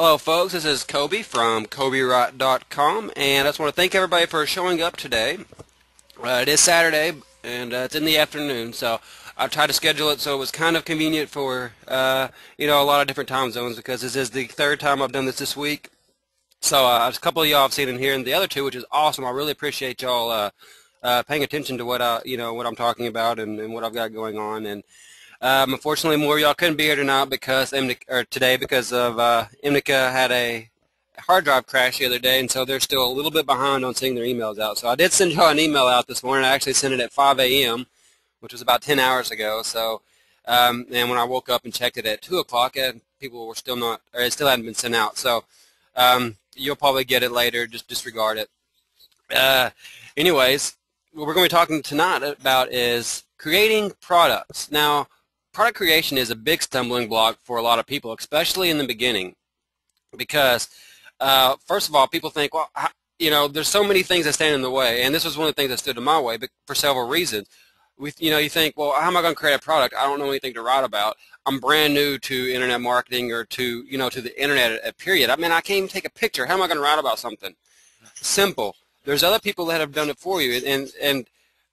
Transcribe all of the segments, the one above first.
Hello folks, this is Coby from CobyWright.com, and I just want to thank everybody for showing up today. It is Saturday, and it's in the afternoon, so I tried to schedule it so it was kind of convenient for a lot of different time zones, because this is the third time I've done this week. So a couple of y'all have seen in here, and the other two, which is awesome. I really appreciate y'all paying attention to what what I'm talking about and what I've got going on. And unfortunately, more of y'all couldn't be here tonight because today because of Imnica had a hard drive crash the other day, and so they're still a little bit behind on seeing their emails out. So I did send y'all an email out this morning. I actually sent it at 5 a.m., which was about 10 hours ago. So and when I woke up and checked it at 2 o'clock, people were still not, or it still hadn't been sent out. So you'll probably get it later. Just disregard it. Anyways, what we're going to be talking tonight about is creating products. Now, product creation is a big stumbling block for a lot of people, especially in the beginning, because first of all, people think, well, there's so many things that stand in the way, and this was one of the things that stood in my way, but for several reasons. You think, well, how am I going to create a product? I don't know anything to write about. I'm brand new to internet marketing or to the internet period. I mean, I can't even take a picture. How am I going to write about something? Simple. There's other people that have done it for you, and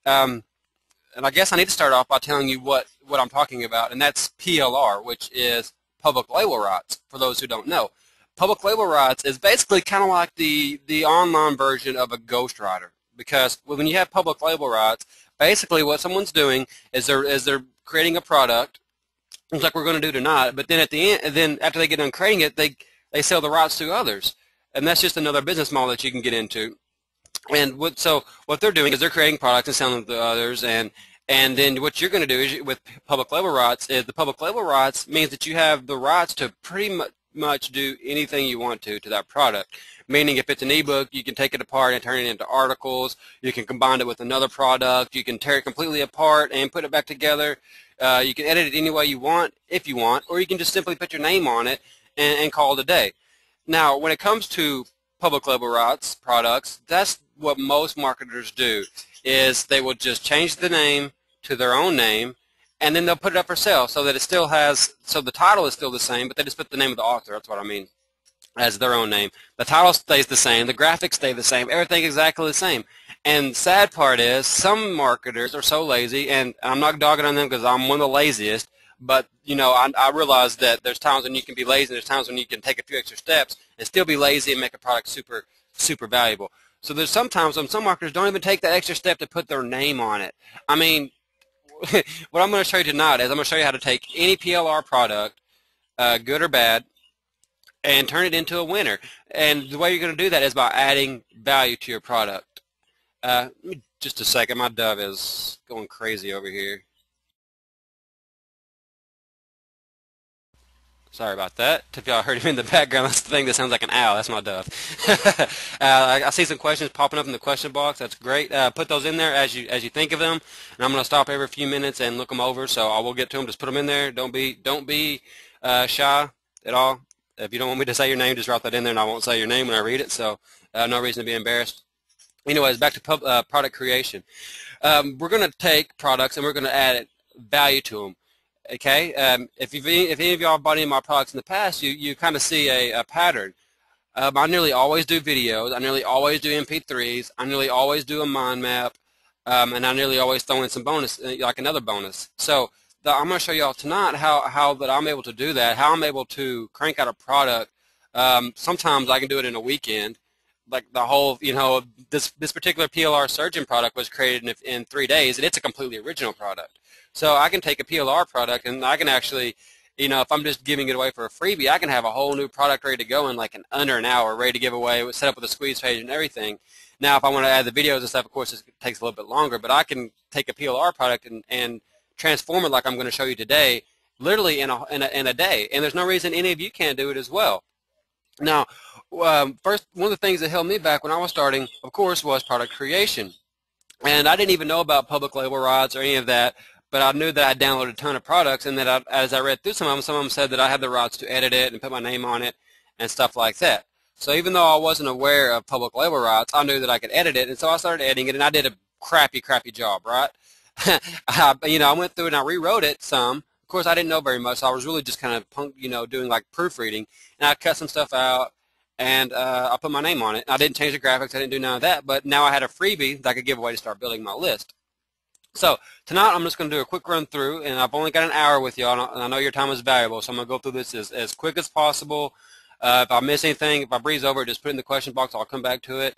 I guess I need to start off by telling you what I'm talking about, and that's PLR, which is public label rights, for those who don't know. Public label rights is basically kind of like the online version of a ghostwriter, because when you have public label rights, basically what someone's doing is they're creating a product, just like we're going to do tonight, but then at the end, then after they get done creating it, they sell the rights to others, and that's just another business model that you can get into. And what they're doing is they're creating products and selling them to others, and then what you're going to do is with public label rights is the public label rights means that you have the rights to pretty much do anything you want to that product. Meaning, if it's an ebook, you can take it apart and turn it into articles. You can combine it with another product. You can tear it completely apart and put it back together. You can edit it any way you want, if you want, or you can just simply put your name on it and call it a day. Now, when it comes to public label rights products, that's what most marketers do, is they will just change the name to their own name, and then they'll put it up for sale so that it still has, so the title is still the same, but they just put the name of the author, that's what I mean, as their own name. The title stays the same, the graphics stay the same, everything exactly the same. And the sad part is some marketers are so lazy, and I'm not dogging on them because I'm one of the laziest, but I realize that there's times when you can be lazy, and there's times when you can take a few extra steps and still be lazy and make a product super valuable. So there's sometimes when some marketers don't even take that extra step to put their name on it. I mean, what I'm going to show you tonight is I'm going to show you how to take any PLR product, good or bad, and turn it into a winner. And the way you're going to do that is by adding value to your product. Just a second, my dove is going crazy over here. Sorry about that. If y'all heard him in the background, that's the thing that sounds like an owl. That's my dove. I see some questions popping up in the question box. That's great. Put those in there as you think of them, and I'm going to stop every few minutes and look them over. So I will get to them. Just put them in there. Don't be shy at all. If you don't want me to say your name, just write that in there, and I won't say your name when I read it. So no reason to be embarrassed. Anyways, back to product creation. We're going to take products and we're going to add value to them. Okay, if any of y'all bought any of my products in the past, you kind of see a pattern. I nearly always do videos. I nearly always do MP3s. I nearly always do a mind map, and I nearly always throw in some bonus, like another bonus. So I'm going to show y'all tonight how that I'm able to do that. How I'm able to crank out a product. Sometimes I can do it in a weekend. Like the whole, this particular PLR surgeon product was created in 3 days, and it's a completely original product. So I can take a PLR product and I can actually, if I'm just giving it away for a freebie, I can have a whole new product ready to go in like under an hour, ready to give away, set up with a squeeze page and everything. Now, if I want to add the videos and stuff, of course, it takes a little bit longer, but I can take a PLR product and transform it like I'm going to show you today, literally in a day. And there's no reason any of you can't do it as well. Now, first, one of the things that held me back when I was starting, of course, was product creation. And I didn't even know about public label rights or any of that, but I knew that I downloaded a ton of products, and that as I read through some of them said that I had the rights to edit it and put my name on it and stuff like that. So even though I wasn't aware of public label rights, I knew that I could edit it, and so I started editing it, and I did a crappy job, right? I went through and I rewrote it some, Of course, I didn't know very much, so I was really just kind of doing like proofreading, and I cut some stuff out, and I put my name on it. I didn't change the graphics, I didn't do none of that, but now I had a freebie that I could give away to start building my list. So tonight I'm just going to do a quick run through, and I've only got an hour with y'all, and I know your time is valuable, so I'm going to go through this as quick as possible. If I miss anything, if I breeze over it, just put it in the question box. I'll come back to it.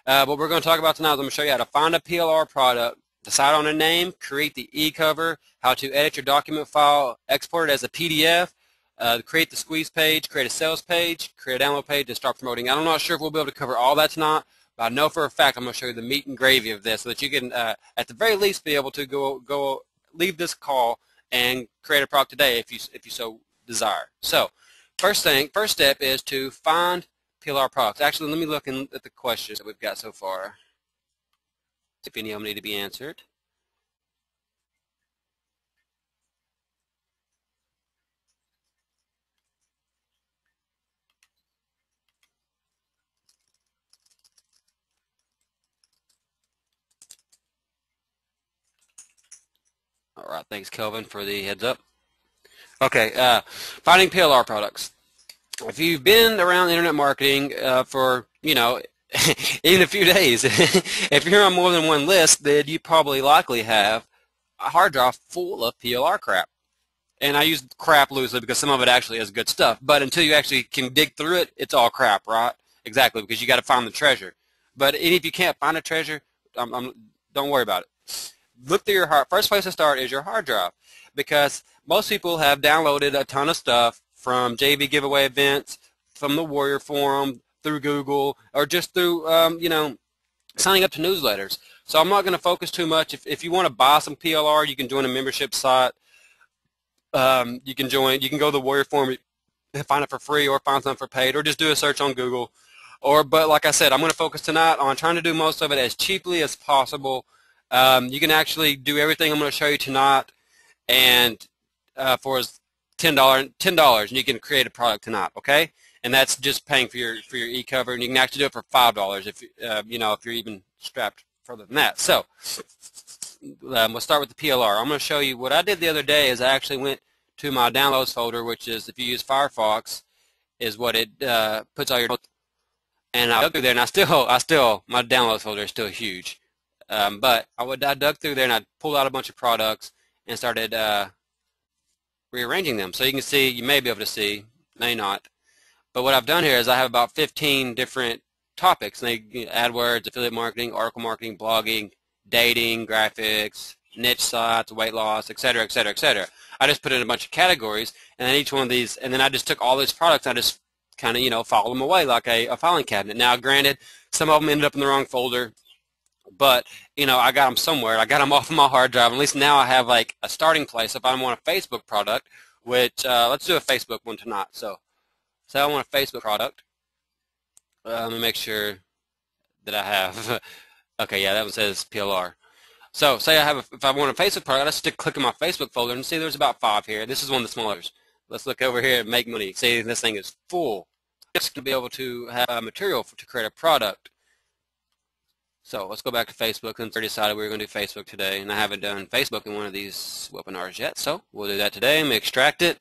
What we're going to talk about tonight is I'm going to show you how to find a PLR product, decide on a name, create the e-cover, how to edit your document file, export it as a PDF, create the squeeze page, create a sales page, create a download page, and start promoting. I'm not sure if we'll be able to cover all that tonight, but I know for a fact I'm going to show you the meat and gravy of this so that you can, at the very least, be able to leave this call and create a product today if you so desire. So, first step is to find PLR products. Actually, let me look at the questions that we've got so far. If any of them need to be answered. All right, thanks, Kelvin, for the heads up. Okay, finding PLR products. If you've been around internet marketing for, even a few days, if you're on more than one list, then you probably likely have a hard drive full of PLR crap. And I use crap loosely because some of it actually is good stuff. But until you actually can dig through it, it's all crap, right? Exactly, because you got to find the treasure. But if you can't find a treasure, don't worry about it. Look through your first place to start is your hard drive, because most people have downloaded a ton of stuff from JV giveaway events, from the Warrior Forum, through Google, or just through signing up to newsletters. So I'm not going to focus too much. If you want to buy some PLR, you can join a membership site. You can go to the Warrior Forum and find it for free, or find something for paid, or just do a search on Google. But like I said, I'm going to focus tonight on trying to do most of it as cheaply as possible. You can actually do everything I'm going to show you tonight, and for $10, and you can create a product tonight. Okay, and that's just paying for your e-cover, and you can actually do it for $5 if if you're even strapped further than that. So we'll start with the PLR. I'm going to show you what I did the other day. Is I actually went to my downloads folder, which is, if you use Firefox, is what it puts all your notes. And I dug through there, and I still my downloads folder is still huge. But I dug through there, and I pulled out a bunch of products and started rearranging them. So you can see, you may be able to see, may not. But what I've done here is I have about 15 different topics. AdWords, affiliate marketing, article marketing, blogging, dating, graphics, niche sites, weight loss, etc., etc., etc. I just put in a bunch of categories, and then each one of these, and then I just took all these products, and I just kind of filed them away like a filing cabinet. Now, granted, some of them ended up in the wrong folder, but I got them somewhere. I got them off of my hard drive. At least now I have like a starting place if I want a Facebook product, which let's do a Facebook one tonight. So say I want a Facebook product. Let me make sure that I have. Okay, yeah, that one says PLR. So say if I want a Facebook product, I just click on my Facebook folder and see there's about 5 here. This is one of the smallers. Let's look over here and make money. See, this thing is full. It's going to be able to have material to create a product. So let's go back to Facebook, since we decided we were going to do Facebook today, and I haven't done Facebook in one of these webinars yet. So we'll do that today. Let me extract it.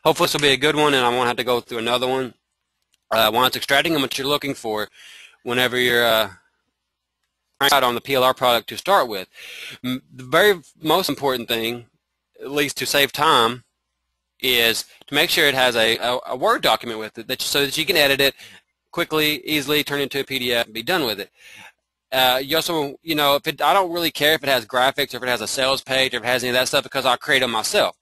Hopefully this will be a good one, and I won't have to go through another one. While it's extracting them, what you're looking for whenever you're out on the PLR product to start with. The very most important thing, at least to save time, is to make sure it has a Word document with it, so that you can edit it quickly, easily, turn it into a PDF, and be done with it. You also, I don't really care if it has graphics, or if it has a sales page, or if it has any of that stuff, because I'll create them myself.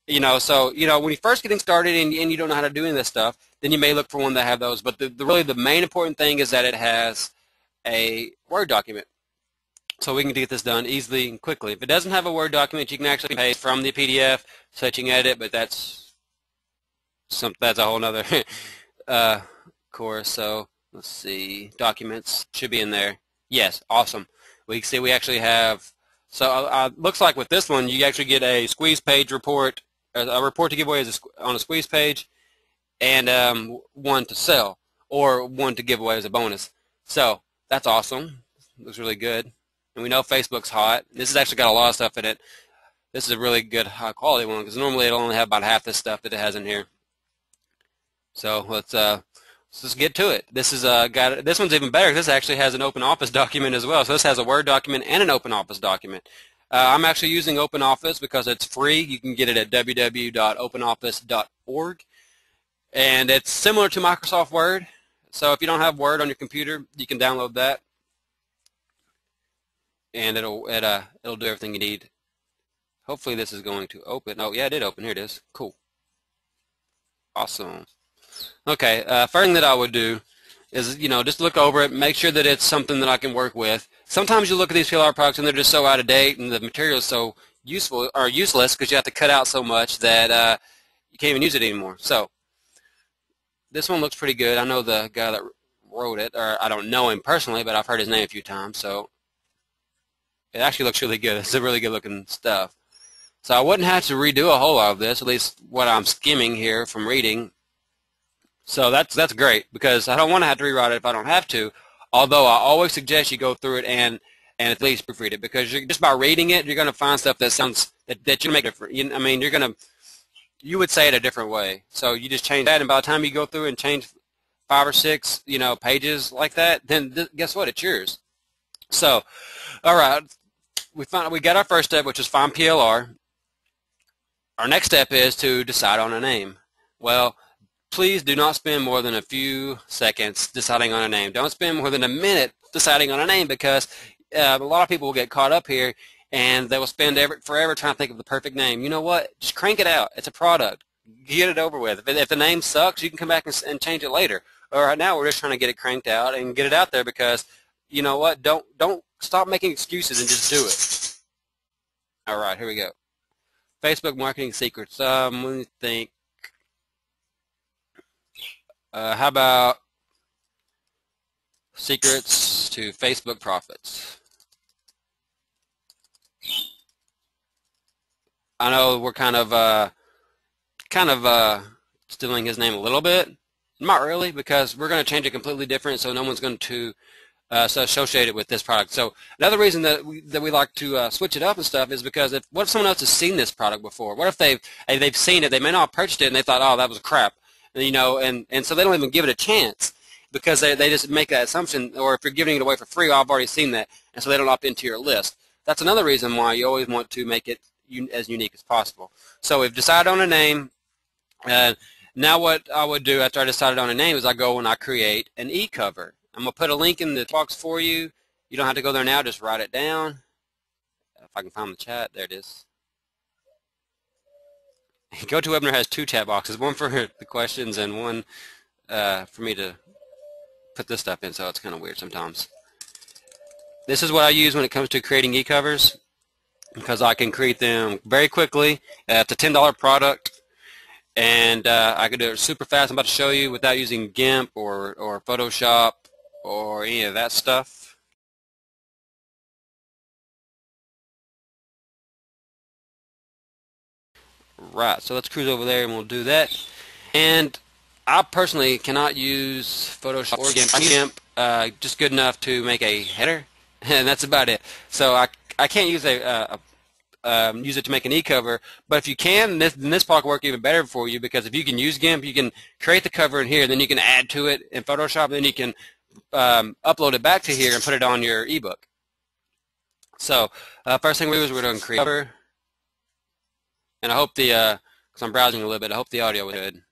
So when you're first getting started and you don't know how to do any of this stuff, then you may look for one that have those. But really the main important thing is that it has a Word document, so we can get this done easily and quickly. If it doesn't have a Word document, you can actually paste from the PDF so that you can edit, but that's a whole nother course. So let's see, documents should be in there. Yes, awesome. We can see we actually have, so looks like with this one you actually get a squeeze page report, a report to give away on a squeeze page, and one to sell, or one to give away as a bonus. So that's awesome. Looks really good. And we know Facebook's hot. This has actually got a lot of stuff in it. This is a really good high quality one because normally it'll only have about half the stuff that it has in here. So let's just get to it. This is this one's even better because this actually has an OpenOffice document as well. So this has a Word document and an OpenOffice document. I'm actually using OpenOffice because it's free. You can get it at www.openoffice.org. And it's similar to Microsoft Word. So if you don't have Word on your computer, you can download that. And it'll do everything you need. Hopefully this is going to open. Oh yeah, it did open. Here it is. Cool. Awesome. Okay, first thing that I would do is, just look over it, make sure that it's something that I can work with. Sometimes you look at these PLR products and they're just so out of date and the material is so useful or useless because you have to cut out so much that you can't even use it anymore. So this one looks pretty good. I know the guy that wrote it, or I don't know him personally, but I've heard his name a few times. So it actually looks really good. It's a really good looking stuff. So I wouldn't have to redo a whole lot of this, at least what I'm skimming here from reading. So that's great because I don't want to have to rewrite it if I don't have to. Although I always suggest you go through it and at least proofread it because just by reading it, you're going to find stuff that sounds that you make different. I mean, you would say it a different way. So you just change that, and by the time you go through and change 5 or 6, pages like that, then guess what? It's yours. So, all right, we got our first step, which is find PLR. Our next step is to decide on a name. Well, please do not spend more than a few seconds deciding on a name. Don't spend more than a minute deciding on a name because a lot of people will get caught up here and they will spend forever trying to think of the perfect name. You know what? Just crank it out. It's a product. Get it over with. If the name sucks, you can come back and change it later. But right now, we're just trying to get it cranked out and get it out there because, you know what? Don't stop making excuses and just do it. All right, here we go. Facebook marketing secrets. Let me think. How about secrets to Facebook profits? I know we're kind of stealing his name a little bit. Not really, because we're going to change it completely different, so no one's going to associate it with this product. So another reason that we like to switch it up and stuff is because what if someone else has seen this product before? What if they've seen it? They may not have purchased it and they thought, oh, that was crap. And so they don't even give it a chance because they just make that assumption, or if you're giving it away for free, I've already seen that, and so they don't opt into your list. That's another reason why you always want to make it as unique as possible. So we've decided on a name. Now what I would do after I decided on a name is I go and I create an e-cover. I'm going to put a link in the box for you. You don't have to go there now, just write it down. If I can find the chat, there it is. GoToWebinar has 2 chat boxes, one for the questions and one for me to put this stuff in, so it's kind of weird sometimes. This is what I use when it comes to creating e-covers because I can create them very quickly. It's a $10 product, and I can do it super fast. I'm about to show you without using GIMP or Photoshop or any of that stuff. Right, so let's cruise over there and we'll do that. And I personally cannot use Photoshop or GIMP, just good enough to make a header, and that's about it. So I can't use use it to make an e-cover, but if you can, then this part will work even better for you because if you can use GIMP, you can create the cover in here, then you can add to it in Photoshop, and then you can upload it back to here and put it on your ebook. So first thing we do is we're going to create a cover. And I hope because I'm browsing a little bit, I hope the audio is good.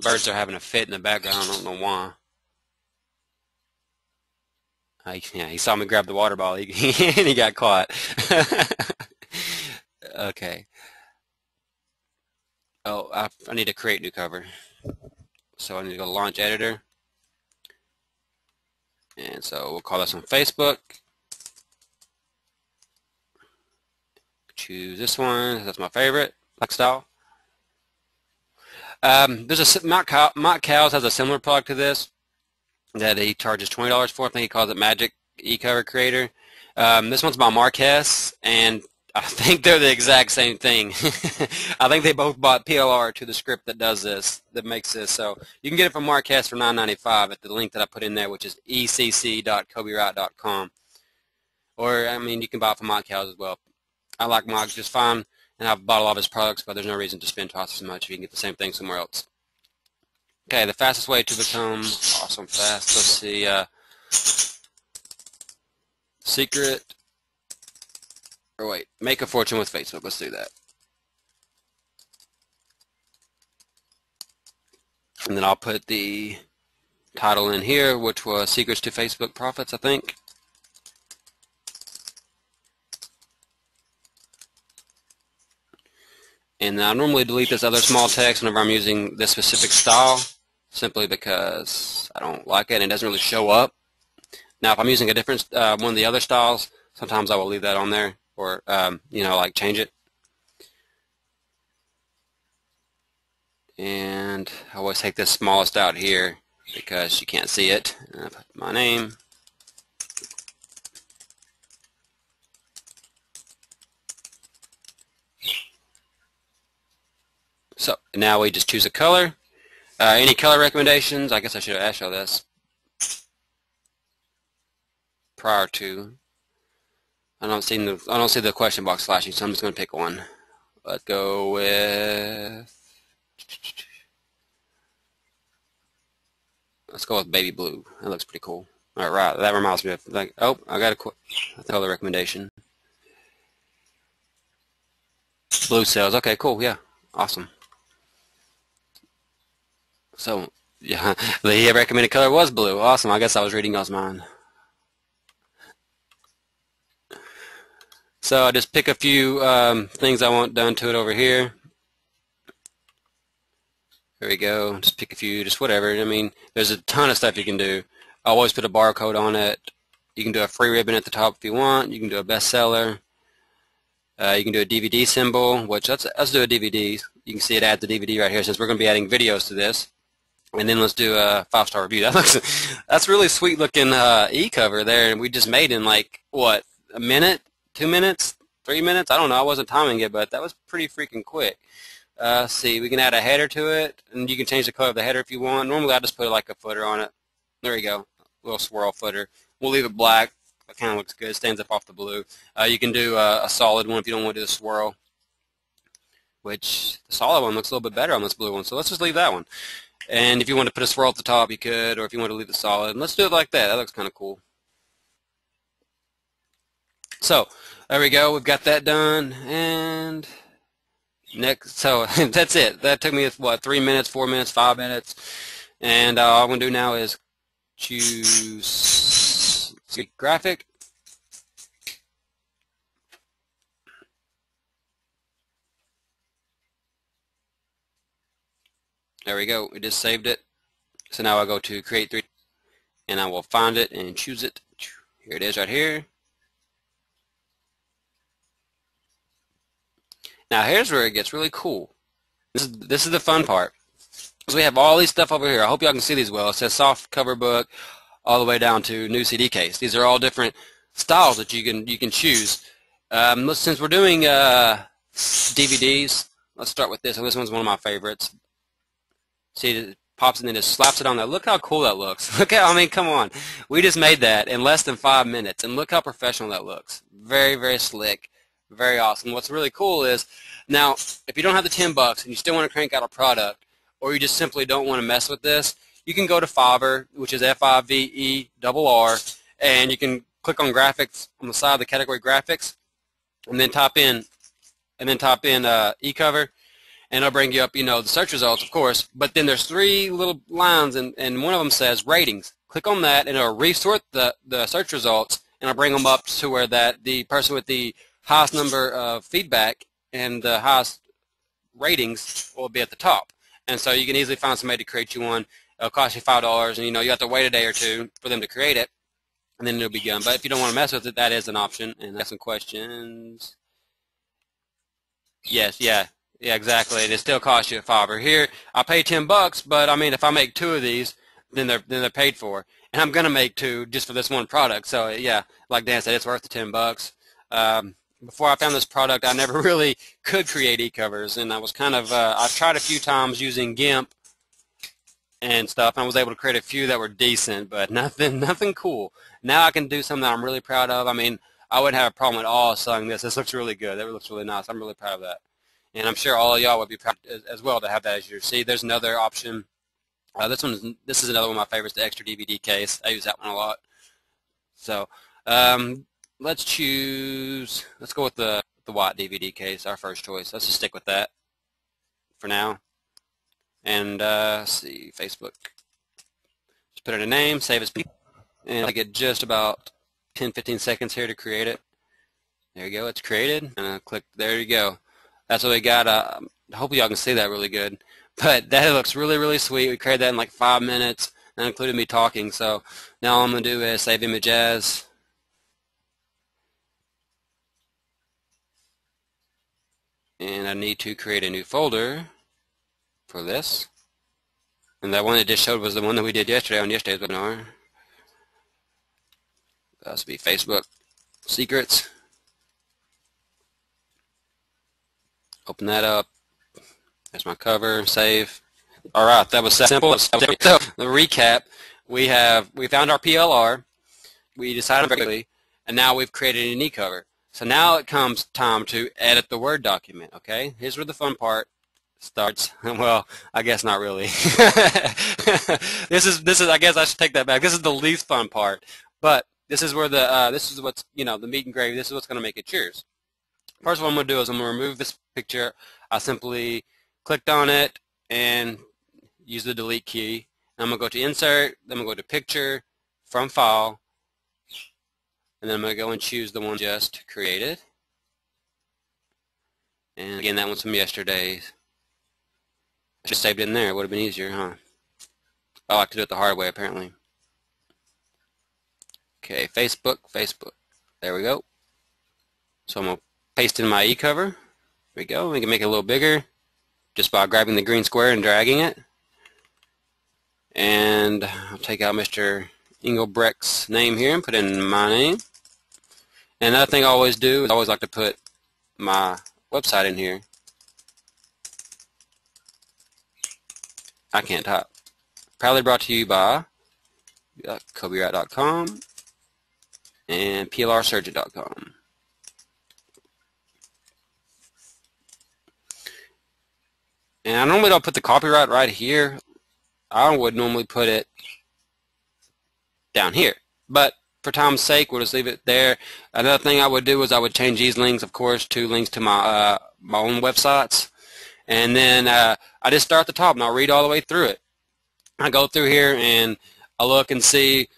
Birds are having a fit in the background, I don't know why. Yeah, he saw me grab the water bottle, and he got caught. Okay. Oh, I need to create new cover. So I need to go to Launch Editor. And so we'll call this on Facebook. Choose this one. That's my favorite, black style. There's Mott Cowles has a similar product to this that he charges $20 for. I think he calls it Magic eCover Creator. This one's by Marquez, and I think they're the exact same thing. I think they both bought PLR to the script that does this, that makes this. So you can get it from Marquez for $9.95 at the link that I put in there, which is ecc.cobywright.com. Or, I mean, you can buy it from Mott Cowles as well. I like Mike just fine, and I've bought a lot of his products, but there's no reason to spend twice as much if you can get the same thing somewhere else. Okay, the fastest way to become awesome fast. Let's see. Secret. Or wait, make a fortune with Facebook. Let's do that. And then I'll put the title in here, which was Secrets to Facebook Profits, I think. And I normally delete this other small text whenever I'm using this specific style, simply because I don't like it and it doesn't really show up. Now, if I'm using a different one of the other styles, sometimes I will leave that on there, or you know, like change it. And I always take this smallest out here because you can't see it. And I put my name. So now we just choose a color. Any color recommendations? I guess I should have asked y'all this prior to. I don't see the question box flashing, so I'm just going to pick one. Let's go with. Let's go with baby blue. That looks pretty cool. All right, that reminds me of like. Oh, I got a color recommendation. Blue cells. Okay, cool. Yeah, awesome. So, yeah, the recommended color was blue. Awesome. I guess I was reading y'all's mind. So I just pick a few things I want done to it over here. There we go. Just pick a few, just whatever. I mean, there's a ton of stuff you can do. I always put a barcode on it. You can do a free ribbon at the top if you want. You can do a bestseller. You can do a DVD symbol, which let's do a DVD. You can see it adds the DVD right here since we're going to be adding videos to this. And then let's do a 5-star review. That's really sweet looking e-cover there, and we just made in like what, a minute, 2 minutes, 3 minutes? I don't know. I wasn't timing it, but that was pretty freaking quick. See, we can add a header to it, and you can change the color of the header if you want. Normally, I just put like a footer on it. There we go, a little swirl footer. We'll leave it black. That kind of looks good. Stands up off the blue. You can do a solid one if you don't want to do the swirl, which the solid one looks a little bit better on this blue one. So let's just leave that one. And if you want to put a swirl at the top, you could, or if you want to leave it solid. Let's do it like that. That looks kind of cool. So there we go. We've got that done. And next, so that's it. That took me, what, 3 minutes, 4 minutes, 5 minutes. And all I'm going to do now is choose graphic. There we go. We just saved it. So now I go to create 3, and I will find it and choose it. Here it is right here. Now here's where it gets really cool. This is the fun part. So we have all these stuff over here. I hope y'all can see these well. It says soft cover book all the way down to new CD case. These are all different styles that you can choose. Since we're doing DVDs, let's start with this. And this one's one of my favorites. See, it pops and then just slaps it on there. Look how cool that looks. Look how, I mean, come on. We just made that in less than 5 minutes, and look how professional that looks. Very, very slick. Very awesome. What's really cool is, now, if you don't have the $10 and you still want to crank out a product, or you just simply don't want to mess with this, you can go to Fiverr, which is Fiverr, and you can click on graphics on the side of the category graphics, and then type in e-cover, and it'll bring you up, you know, the search results, of course. But then there's 3 little lines, and one of them says ratings. Click on that, and it'll resort the search results, and it'll bring them up to where that the person with the highest number of feedback and the highest ratings will be at the top. And so you can easily find somebody to create you one. It'll cost you $5, and you know you have to wait a day or 2 for them to create it, and then it'll be done. But if you don't want to mess with it, that is an option. And ask some questions. Yes, yeah, exactly. And it still costs you $5. Here, I pay $10, but I mean, if I make 2 of these, then they're paid for. And I'm gonna make 2 just for this one product. So yeah, like Dan said, it's worth the $10. Before I found this product, I never really could create e-covers, and I was kind of, I tried a few times using GIMP and stuff, and I was able to create a few that were decent, but nothing cool. Now I can do something that I'm really proud of. I mean, I wouldn't have a problem at all selling this. This looks really good. That looks really nice. I'm really proud of that. And I'm sure all of y'all would be proud as well to have that as your. See, there's another option. This is another one of my favorites, the extra DVD case. I use that one a lot. So let's go with the white DVD case, our first choice. Let's just stick with that for now. And let's see, Facebook. Just put in a name, save as people, and I get just about 10-15 seconds here to create it. There you go, it's created, and I click, there you go. That's what we got. Hopefully y'all can see that really good. But that looks really, really sweet. We created that in like 5 minutes. That included me talking. So now all I'm going to do is save image as. And I need to create a new folder for this. And that one that just showed was the one that we did yesterday on yesterday's webinar. That will be Facebook Secrets. Open that up. There's my cover. Save. All right, that was simple. So the recap: we found our PLR. We decided quickly, and now we've created a unique cover. So now it comes time to edit the Word document. Okay, here's where the fun part starts. Well, I guess not really. This is. I guess I should take that back. This is the least fun part, but this is where this is what's the meat and gravy. This is what's going to make it yours. First, what I'm going to do is I'm going to remove this picture. I simply clicked on it and use the delete key. I'm going to go to Insert, then I'm going to go to Picture, from File, and then I'm going to go and choose the one just created. And again, that one's from yesterday. I just saved it in there. It would have been easier, huh? I like to do it the hard way, apparently. Okay, Facebook. There we go. So I'm going to paste in my e-cover. There we go. We can make it a little bigger just by grabbing the green square and dragging it. And I'll take out Mr. Engelbrecht's name here and put in my name. And another thing I always do is I always like to put my website in here. I can't type. Proudly brought to you by CobyWright.com and PLRsurgeon.com. And I normally don't put the copyright right here. I would normally put it down here. But for time's sake, we'll just leave it there. Another thing I would do is I would change these links, of course, to links to my own websites. And then I just start at the top and I'll read all the way through it. I go through here and I look and see,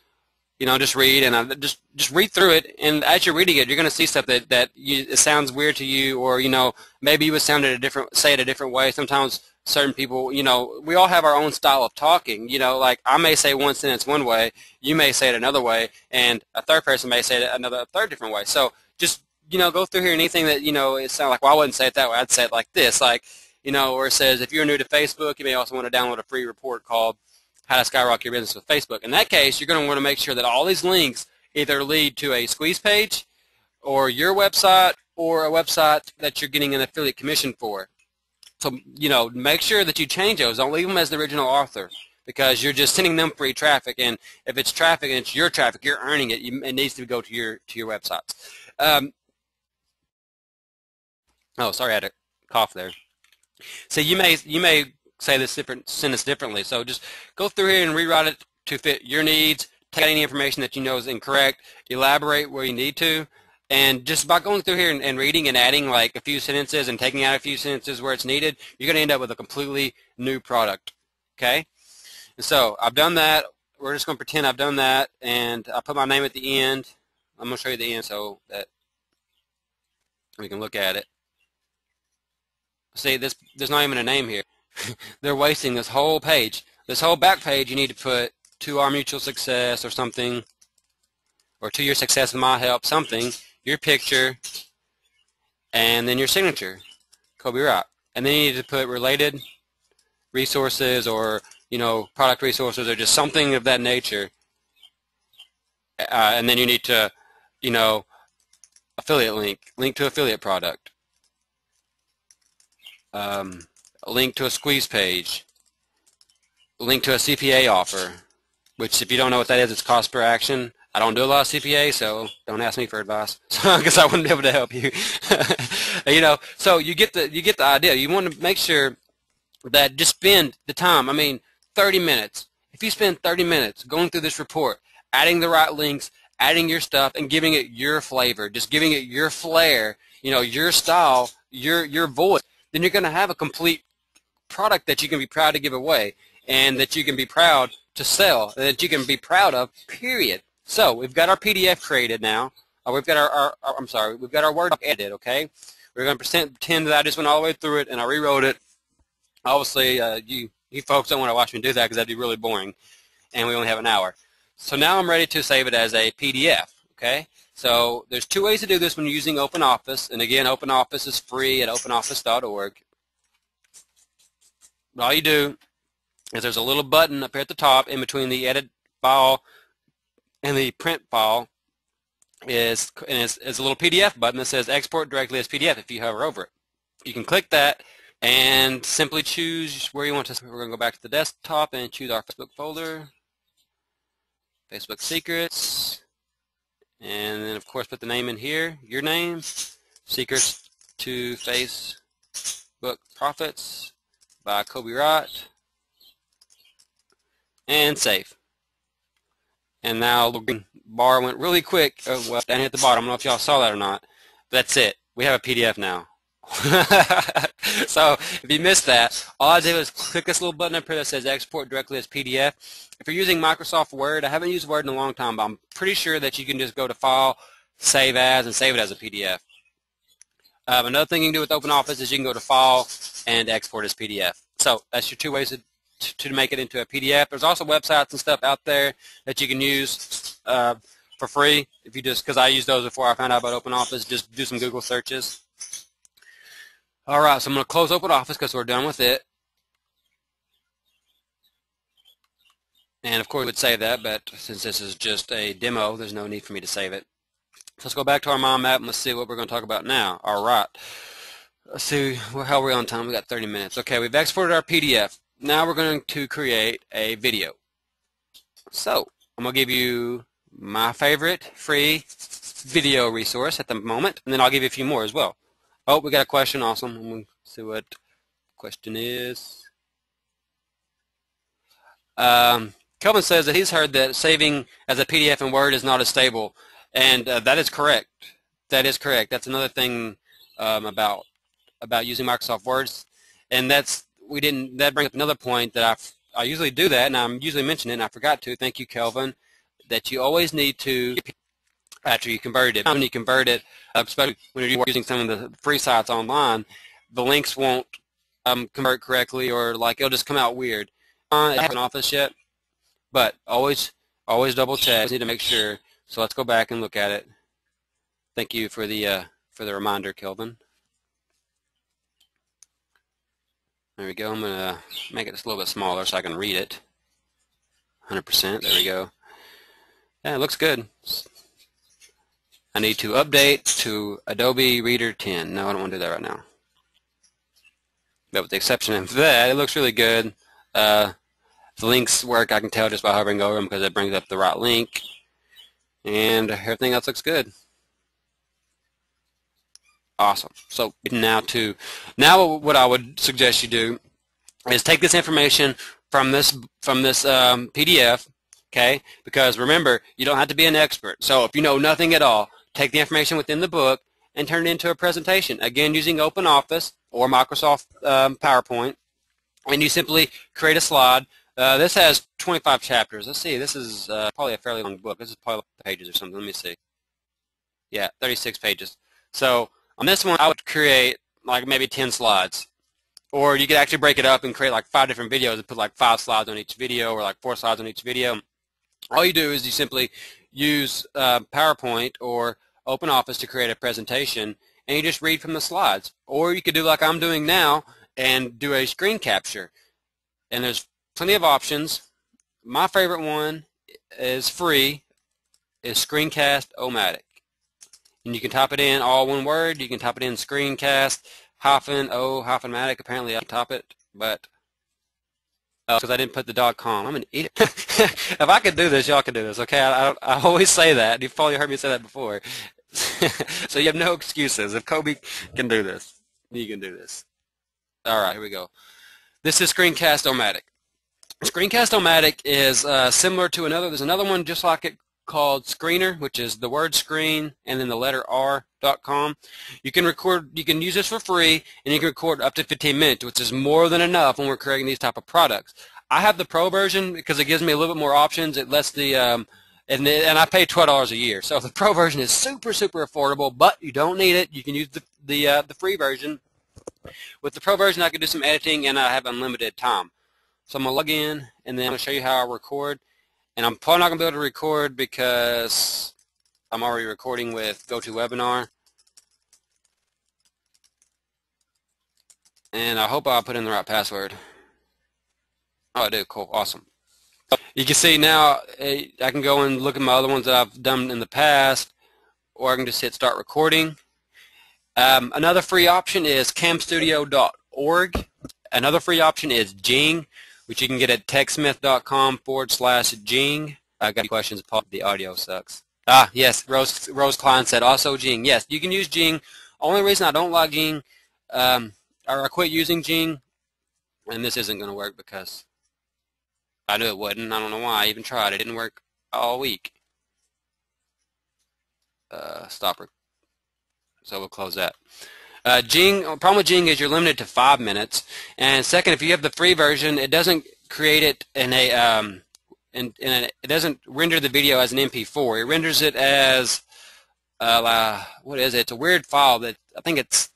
just read, and I just read through it. And as you're reading it, you're going to see stuff that it sounds weird to you, or maybe you would say it a different way. Sometimes certain people, we all have our own style of talking. Like I may say one sentence one way, you may say it another way, and a third person may say it a third different way. So just go through here, and anything that it sounds like, well, I wouldn't say it that way. I'd say it like this, like where it says if you're new to Facebook, you may also want to download a free report called How to Skyrocket Your Business with Facebook. In that case, you're going to want to make sure that all these links either lead to a squeeze page or your website or a website that you're getting an affiliate commission for. So, make sure that you change those. Don't leave them as the original author, because you're just sending them free traffic. And if it's traffic and it's your traffic, you're earning it. It needs to go to your websites. Oh, sorry, I had a cough there. So you may say this sentence differently. So just go through here and rewrite it to fit your needs. Take out any information that you know is incorrect. Elaborate where you need to. And just by going through here and reading and adding like a few sentences and taking out a few sentences where it's needed, you're going to end up with a completely new product. Okay? And so I've done that. We're just going to pretend I've done that. And I put my name at the end. I'm going to show you the end so that we can look at it. See, there's not even a name here. They're wasting this whole page. This whole back page you need to put to our mutual success or something, or to your success and my help, something, your picture, and then your signature, Coby Wright. And then you need to put related resources or, product resources or just something of that nature. And then you need to, affiliate link to affiliate product. A link to a squeeze page, a link to a CPA offer, which if you don't know what that is, it's cost per action. I don't do a lot of CPA, so don't ask me for advice, because I wouldn't be able to help you. You know, so you get the idea. You want to make sure that just spend the time. I mean, 30 minutes. If you spend 30 minutes going through this report, adding the right links, adding your stuff, and giving it your flavor, just giving it your flair, you know, your style, your voice, then you're going to have a complete product that you can be proud to give away, and that you can be proud to sell, and that you can be proud of, period. So we've got our PDF created now. We've got we've got our Word doc edited, okay? We're going to pretend that I just went all the way through it and I rewrote it. Obviously, you folks don't want to watch me do that because that'd be really boring, and we only have an hour. So now I'm ready to save it as a PDF, okay? So there's two ways to do this when you're using OpenOffice, and again, OpenOffice is free at openoffice.org. All you do is there's a little button up here at the top in between the edit file and the print file is a little PDF button that says export directly as PDF. If you hover over it, you can click that and simply choose where you want to. We're going to go back to the desktop and choose our Facebook folder, Facebook Secrets, and then of course put the name in here, your name, Secrets to Facebook Profits by Coby Wright, and save. And now the green bar went really quick. Oh, well, down here at the bottom. I don't know if y'all saw that or not. That's it. We have a PDF now. So if you missed that, all I did was click this little button up here that says export directly as PDF. If you're using Microsoft Word, I haven't used Word in a long time, but I'm pretty sure that you can just go to File, Save As, and save it as a PDF. Another thing you can do with OpenOffice is you can go to File and export as PDF. So that's your two ways to make it into a PDF. There's also websites and stuff out there that you can use for free. If you just, because I used those before I found out about OpenOffice, just do some Google searches. All right, so I'm going to close OpenOffice because we're done with it. And of course, we would save that, but since this is just a demo, there's no need for me to save it. So let's go back to our mind map and let's see what we're going to talk about now. All right. Let's see, how are we on time? We got 30 minutes. Okay, we've exported our PDF. Now we're going to create a video. So I'm going to give you my favorite free video resource at the moment, and then I'll give you a few more as well. Oh, we got a question. Awesome. I'm going to see what the question is. Kelvin says that he's heard that saving as a PDF in Word is not as stable, and that is correct. That is correct. That's another thing about using Microsoft Word, and that brings up another point that I usually do that, and I'm usually mentioning it, and I forgot to. Thank you, Kelvin. That you always need to, after you convert it, when you convert it, especially when you're using some of the free sites online, the links won't convert correctly, or like it'll just come out weird. It hasn't Office yet, but always double check. You need to make sure. So let's go back and look at it. Thank you for the reminder, Kelvin. There we go. I'm going to make it just a little bit smaller so I can read it. 100%. There we go. Yeah, it looks good. I need to update to Adobe Reader 10. No, I don't want to do that right now. But with the exception of that, it looks really good. The links work, I can tell just by hovering over them because it brings up the right link. And everything else looks good. Awesome. So now what I would suggest you do is take this information from this PDF, okay? Because remember, you don't have to be an expert. So if you know nothing at all, take the information within the book and turn it into a presentation. Again, using OpenOffice or Microsoft PowerPoint, and you simply create a slide. This has 25 chapters. Let's see. This is probably a fairly long book. This is probably pages or something. Let me see. Yeah, 36 pages. So on this one, I would create like maybe 10 slides. Or you could actually break it up and create like 5 different videos and put like 5 slides on each video, or like 4 slides on each video. All you do is you simply use PowerPoint or OpenOffice to create a presentation, and you just read from the slides. Or you could do like I'm doing now and do a screen capture. And there's plenty of options. My favorite one is free, is Screencast-O-Matic. And you can type it in all one word. You can type it in screencast -o-matic. Apparently I can type it, but because I didn't put the .com. I'm an idiot. If I could do this, y'all can do this, okay? I always say that. You've probably heard me say that before. So you have no excuses. If Coby can do this, you can do this. All right, here we go. This is Screencast-O-Matic. Screencast-O-Matic is similar to there's another one just like it called Screener, which is the word screen and then the letter R.com. You can use this for free, and you can record up to 15 minutes, which is more than enough when we're creating these type of products. I have the Pro version because it gives me a little bit more options. It lets and I pay $12 a year. So the Pro version is super, super affordable, but you don't need it. You can use the free version. With the Pro version, I can do some editing, and I have unlimited time. So I'm going to log in, and then I'm going to show you how I record. And I'm probably not going to be able to record because I'm already recording with GoToWebinar. And I hope I put in the right password. Oh, I do. Cool. Awesome. You can see now I can go and look at my other ones that I've done in the past, or I can just hit start recording. Another free option is camstudio.org. Another free option is Jing, which you can get at techsmith.com/Jing. I got any questions? The audio sucks. Yes, Rose Klein said also Jing. Yes, you can use Jing. Only reason I don't like Jing, or I quit using Jing, and this isn't going to work because I knew it wouldn't. I don't know why I even tried. It didn't work all week. Stop. So we'll close that. Problem with Jing is you're limited to 5 minutes, and second, if you have the free version, it doesn't create it in a it doesn't render the video as an MP4. It renders it as what is it? It's a weird file that I think it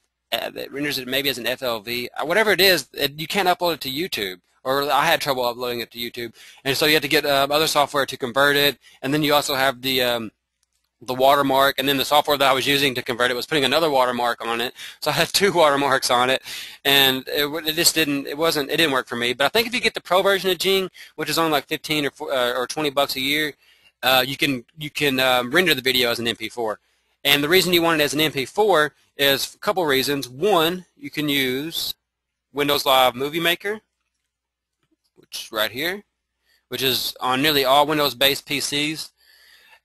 renders it maybe as an FLV. Whatever it is, you can't upload it to YouTube. Or I had trouble uploading it to YouTube, and so you have to get other software to convert it, and then you also have the watermark, and then the software that I was using to convert it was putting another watermark on it. So I had 2 watermarks on it, and it just didn't work for me. But I think if you get the Pro version of Jing, which is only like 15 or 20 bucks a year, you can render the video as an MP4. And the reason you want it as an MP4 is a couple reasons. One, you can use Windows Live Movie Maker, which is right here, which is on nearly all Windows-based PCs.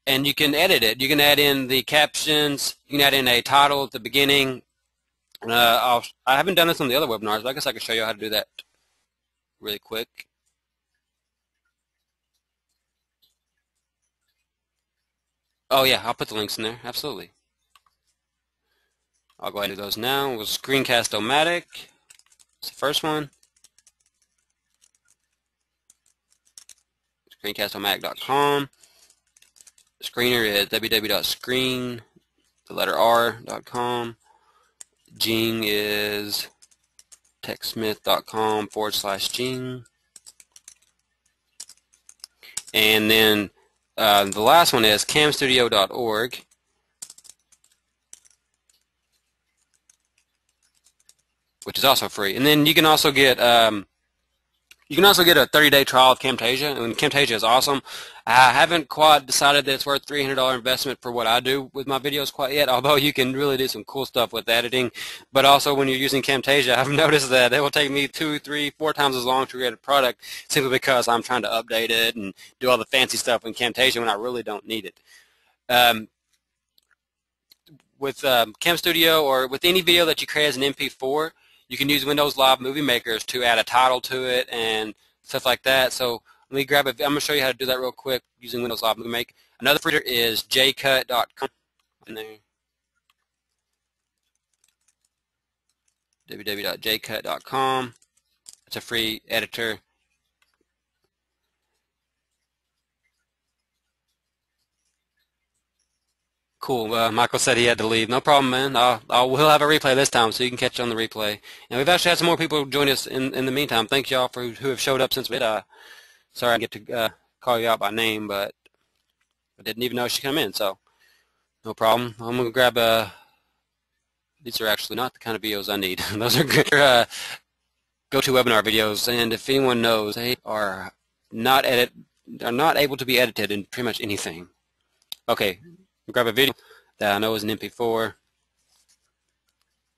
And you can edit it. You can add in the captions. You can add in a title at the beginning. I haven't done this on the other webinars, but I guess I can show you how to do that really quick. Oh yeah, I'll put the links in there. Absolutely. I'll go ahead and do those now. With Screencast-O-Matic. It's the first one. Screencast-O-Matic.com. The screener is www.screen, the letter R.com. Jing is techsmith.com/Jing. And then the last one is camstudio.org. Which is also free. And then you can also get a 30-day trial of Camtasia, and Camtasia is awesome. I haven't quite decided that it's worth $300 investment for what I do with my videos quite yet, although you can really do some cool stuff with editing. But also when you're using Camtasia, I've noticed that it will take me 2, 3, 4 times as long to create a product simply because I'm trying to update it and do all the fancy stuff in Camtasia when I really don't need it. With Cam Studio or with any video that you create as an MP4, you can use Windows Live Movie Makers to add a title to it and stuff like that. So let me grab it. I'm going to show you how to do that real quick using Windows Live Movie Maker. Another free is jcut.com. In there. www.jcut.com. It's a free editor. Cool. Michael said he had to leave. No problem, man. We'll have a replay this time, so you can catch it on the replay. And we've actually had some more people join us in the meantime. Thanks, y'all, who have showed up since we did. Sorry I didn't get to call you out by name, but I didn't even know she come in, so no problem. I'm going to grab these are actually not the kind of videos I need. Those are good GoToWebinar videos, and if anyone knows, they are not able to be edited in pretty much anything. Okay. Grab a video that I know is an MP4.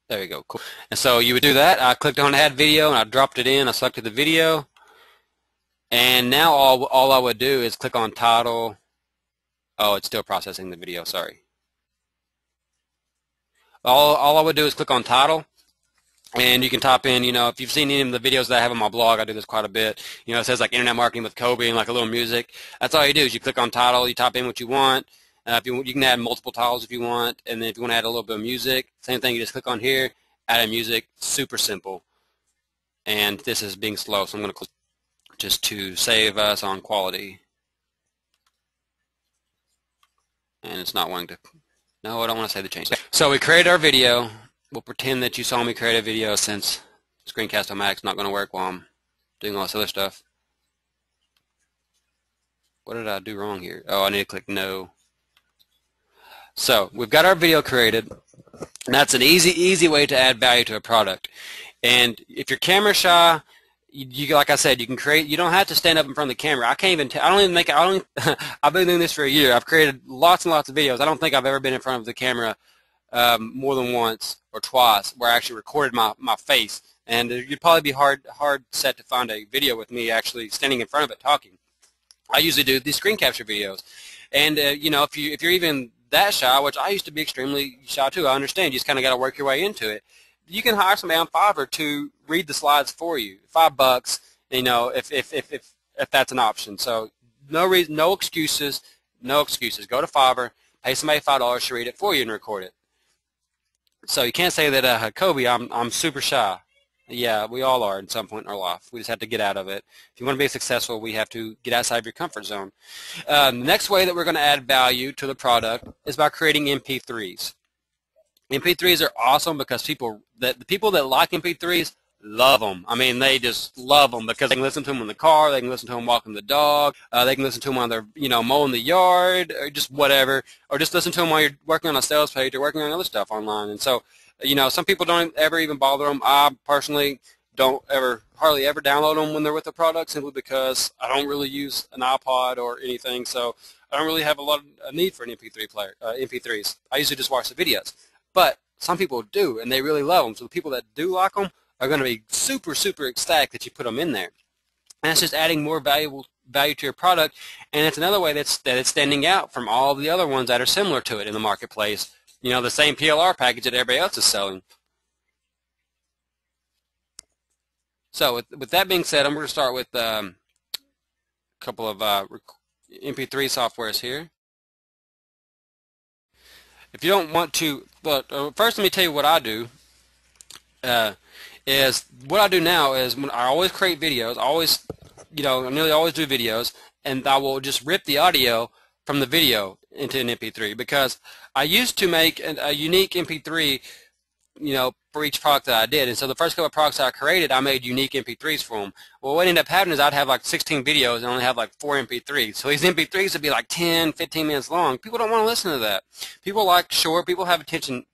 There we go. Cool. And so you would do that. I clicked on Add Video, and I dropped it in. I selected the video. And now all I would do is click on title. Oh, it's still processing the video, sorry. All I would do is click on title, and you can type in, you know, if you've seen any of the videos that I have on my blog, I do this quite a bit. You know, it says like Internet Marketing with Coby and like a little music. That's all you do is you click on title, you type in what you want. If you can add multiple titles if you want, and then if you want to add a little bit of music, same thing, you just click on here, add a music, super simple. And this is being slow, so I'm going to click just to save us on quality. And it's not wanting to, no, I don't want to save the change. So we created our video. We'll pretend that you saw me create a video since Screencast-O-Matic's not going to work while I'm doing all this other stuff. What did I do wrong here? Oh, I need to click no. So we've got our video created. And that's an easy way to add value to a product. And if you're camera shy, you like I said, you can create. You don't have to stand up in front of the camera. I can't even. I don't even think. I've been doing this for a year. I've created lots and lots of videos. I don't think I've ever been in front of the camera more than once or twice where I actually recorded my face. And it'd probably be hard set to find a video with me actually standing in front of it talking. I usually do these screen capture videos. And you know, if you're even that shy, which I used to be extremely shy too, I understand. You just kind of got to work your way into it. You can hire somebody on Fiverr to read the slides for you. $5, you know, if that's an option. So no excuses, no excuses. Go to Fiverr, pay somebody $5 to read it for you and record it. So you can't say that, Coby, I'm super shy. Yeah, we all are at some point in our life. We just have to get out of it. If you want to be successful, we have to get outside of your comfort zone. The next way that we're going to add value to the product is by creating MP3s. MP3s are awesome because the people that like MP3s love them. I mean, they just love them because they can listen to them in the car, they can listen to them walking the dog, they can listen to them while they're, you know, mowing the yard, or just whatever, or just listen to them while you're working on a sales page or working on other stuff online. And so, you know, some people don't ever even bother them. I personally don't hardly ever download them when they're with the product, simply because I don't really use an iPod or anything, so I don't really have a need for an MP3 player, MP3s. I usually just watch the videos. But some people do, and they really love them. So the people that do like them are going to be super ecstatic that you put them in there. And it's just adding more value to your product, and it's another way that it's standing out from all the other ones that are similar to it in the marketplace. You know, the same PLR package that everybody else is selling. So with that being said, I'm going to start with a couple of MP3 softwares here. If you don't want to, but first let me tell you what I do. Is what I do now is when I always create videos, I nearly always do videos, and I will just rip the audio from the video into an MP3, because I used to make a unique MP3, you know, for each product that I did. And so the first couple of products I created, I made unique MP3s for them. Well, what ended up happening is I'd have like 16 videos and only have like 4 MP3s. So these MP3s would be like 10, 15 minutes long. People don't want to listen to that. People like short. People have attention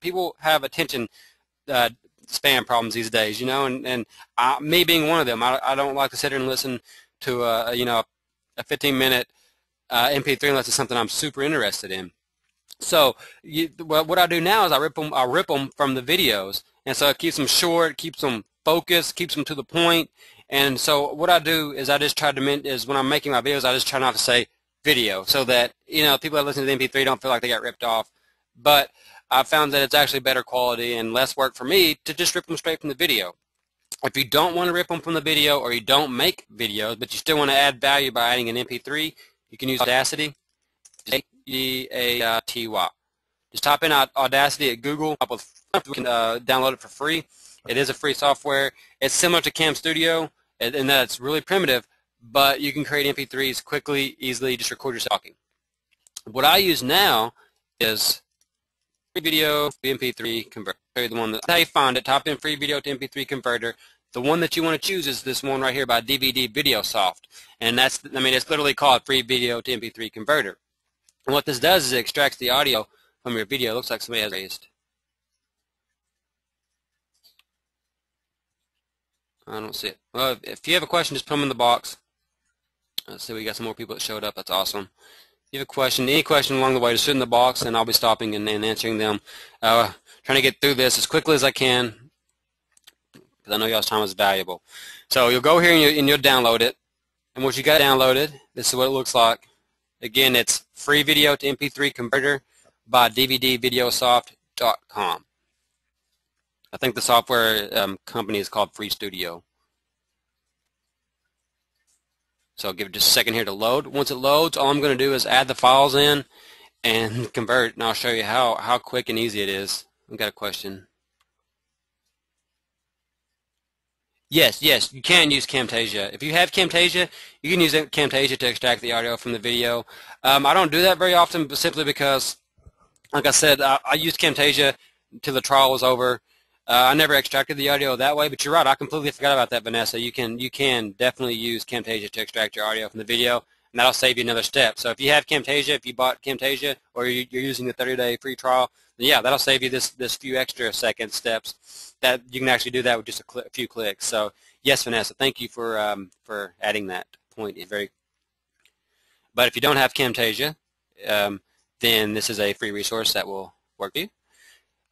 span problems these days, you know. And me being one of them, I don't like to sit here and listen to a 15-minute MP3 unless it's something I'm super interested in. So what I do now is I rip them from the videos, and so it keeps them short, keeps them focused, keeps them to the point. And so what I do is I just try to when I'm making my videos, I just try not to say video, so that, you know, people that listen to the MP3 don't feel like they got ripped off. But I found that it's actually better quality and less work for me to just rip them straight from the video. If you don't want to rip them from the video, or you don't make videos, but you still want to add value by adding an MP3, you can use Audacity. A-D-A-T-Y. Just type in Audacity at Google. You can download it for free. It is a free software. It's similar to Cam Studio in that it's really primitive, but you can create MP3s quickly, easily, just record yourself talking. What I use now is free video to MP3 converter. The one that's how you find it. Type in free video to MP3 converter. The one that you want to choose is this one right here by DVD Video Soft, and it's literally called free video to MP3 converter. And what this does is it extracts the audio from your video. It looks like somebody has raised. I don't see it. Well, if you have a question, just put them in the box. Let's see, we got some more people that showed up. That's awesome. If you have a question, any question along the way, just sit in the box, and I'll be stopping and answering them. Trying to get through this as quickly as I can, because I know y'all's time is valuable. So you'll go here and you'll download it. And once you got it downloaded, this is what it looks like. Again, it's free video to MP3 converter by dvdvideosoft.com. I think the software company is called Free Studio. So I'll give it just a second here to load. Once it loads, all I'm going to do is add the files in and convert, and I'll show you how quick and easy it is. I've got a question. Yes, you can use Camtasia. If you have Camtasia, you can use Camtasia to extract the audio from the video. I don't do that very often, but simply because, like I said, I used Camtasia until the trial was over. I never extracted the audio that way, but you're right. I completely forgot about that, Vanessa. You can definitely use Camtasia to extract your audio from the video, and that'll save you another step. So if you have Camtasia, if you bought Camtasia, or you're using the 30-day free trial, then yeah, that'll save you this few extra second steps. That you can actually do that with just a few clicks. So yes, Vanessa, thank you for adding that point. It's very. But if you don't have Camtasia, then this is a free resource that will work for you.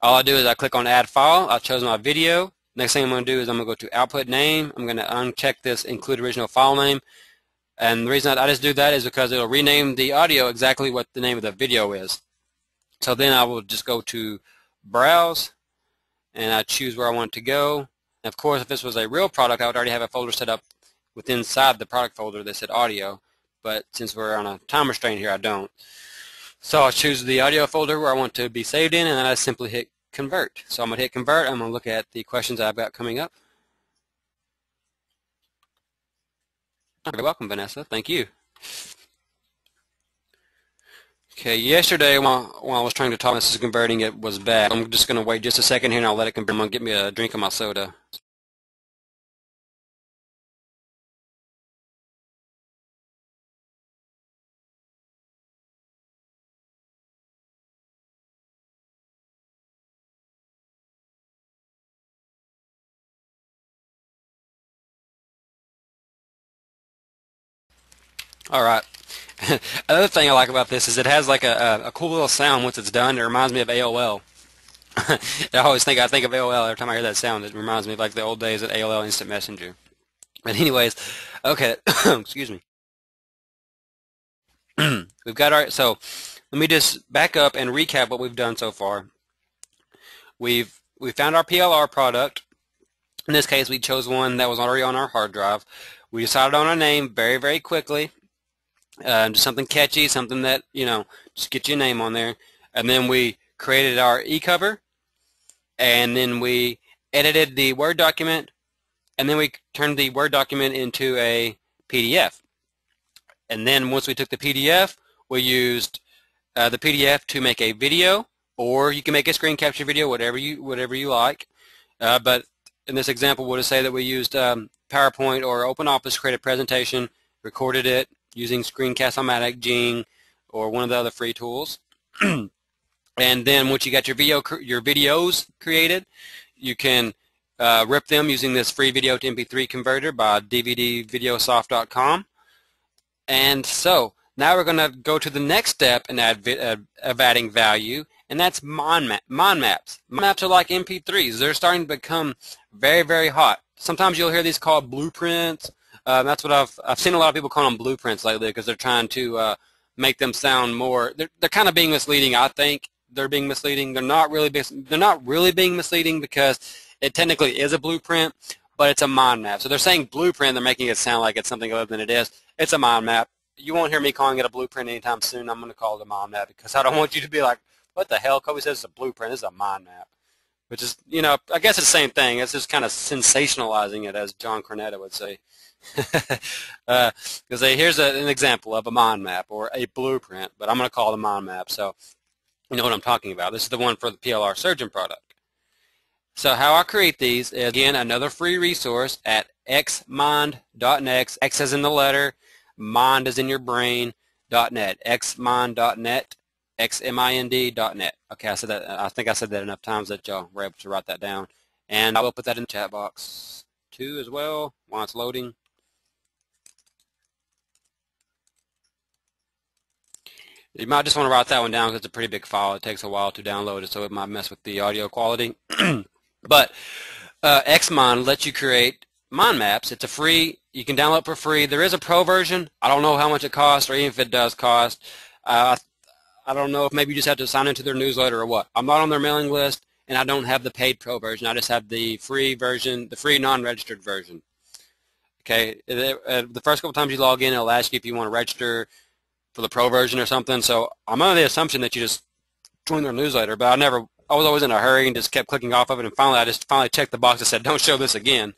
All I do is I click on Add File. I've chosen my video. Next thing I'm going to do is I'm going to go to Output Name. I'm going to uncheck this Include Original File Name. And the reason I just do that is because it'll rename the audio exactly what the name of the video is. So then I will just go to Browse, and I choose where I want it to go. And of course, if this was a real product, I would already have a folder set up inside the product folder that said audio. But since we're on a time restraint here, I don't. So I'll choose the audio folder where I want to be saved in, and then I simply hit Convert. So I'm going to hit Convert. I'm going to look at the questions I've got coming up. You're welcome, Vanessa. Thank you. Okay, yesterday while I was trying to talk, this is converting, it was bad. I'm just going to wait just a second here and I'll let it convert. I'm going to get me a drink of my soda. All right. Another thing I like about this is it has like a cool little sound once it's done. It reminds me of AOL. I think of AOL every time I hear that sound. It reminds me of like the old days at AOL Instant Messenger. But anyways, okay, excuse me. We've got our, so let me just back up and recap what we've done so far. We found our PLR product. In this case, we chose one that was already on our hard drive. We decided on a name very, very quickly. Just something catchy, something that, just get your name on there. And then we created our e-cover, and then we edited the Word document, and then we turned the Word document into a PDF. And then once we took the PDF, we used the PDF to make a video, or you can make a screen capture video, whatever you like. But in this example, we'll just say that we used PowerPoint or OpenOffice to create a presentation, recorded it using Screencast-O-Matic, Jing, or one of the other free tools. And then once you got your videos created, you can rip them using this free video to MP3 converter by dvdvideosoft.com. And so now we're going to go to the next step in of adding value, and that's mind maps. Mind maps are like MP3s. They're starting to become very, very hot. Sometimes you'll hear these called blueprints. That's what I've seen a lot of people call them blueprints lately because they're trying to make them sound more. They're kind of being misleading. I think they're being misleading. They're not really being misleading because it technically is a blueprint, but it's a mind map. So they're saying blueprint. They're making it sound like it's something other than it is. It's a mind map. You won't hear me calling it a blueprint anytime soon. I'm going to call it a mind map because I don't want you to be like, what the hell? Coby says it's a blueprint. It's a mind map. Which is, I guess it's the same thing. It's just kind of sensationalizing it, as John Cornetta would say. Because here's an example of a mind map or a blueprint, but I'm going to call it a mind map. So you know what I'm talking about. This is the one for the PLR Surgeon product. So how I create these is, again, another free resource at xmind.net. X as in the letter, mind as in your brain, .net. xmind.net. xmind.net. Okay, I said that. I think I said that enough times that y'all were able to write that down. And I will put that in the chat box too as well while it's loading. You might just want to write that one down because it's a pretty big file. It takes a while to download it, so it might mess with the audio quality. But Xmind lets you create mind maps. It's a free You can download for free. There is a pro version. I don't know how much it costs, or even if it does cost. I don't know if maybe you just have to sign into their newsletter or what. I'm not on their mailing list, and I don't have the paid pro version. I just have the free version, the free non-registered version. Okay, the first couple times you log in, it'll ask you if you want to register for the pro version or something. So I'm under the assumption that you just join their newsletter, but I was always in a hurry and just kept clicking off of it, and finally I just checked the box that said, don't show this again.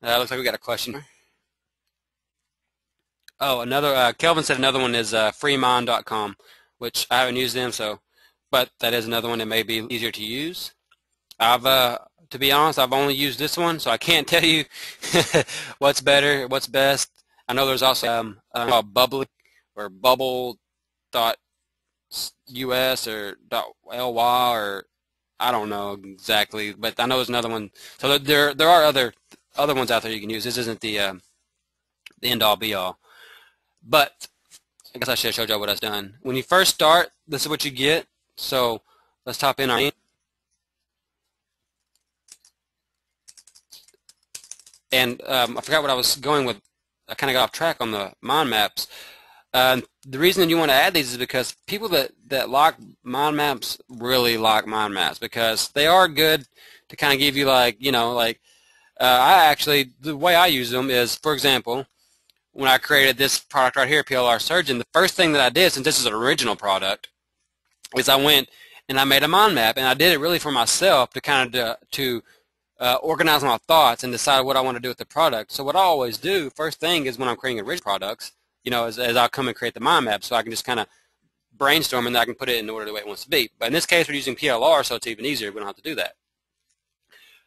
Looks like we got a question. Oh, Kelvin said another one is freemind.com, which I haven't used them, but that is another one that may be easier to use. To be honest, I've only used this one, so I can't tell you what's better, what's best. I know there's also Bubbly or Bubble.us or .ly, or I don't know exactly, but I know there's another one. So there are other ones out there you can use. This isn't the end-all be-all. But I guess I should have showed you what I've done. When you first start, this is what you get. So let's type in our name. And I forgot what I was going with. I kind of got off track on the mind maps. The reason that you want to add these is because people that like mind maps really like mind maps, because they are good to kind of give you the way I use them is, for example, when I created this product right here, PLR Surgeon, the first thing that I did, since this is an original product, is I went and I made a mind map, and I did it really for myself to kind of organize my thoughts and decide what I want to do with the product. So what I always do, first thing is when I'm creating original products, as I'll come and create the mind map, so I can just kind of brainstorm and then I can put it in order the way it wants to be. But in this case, we're using PLR, so it's even easier. We don't have to do that.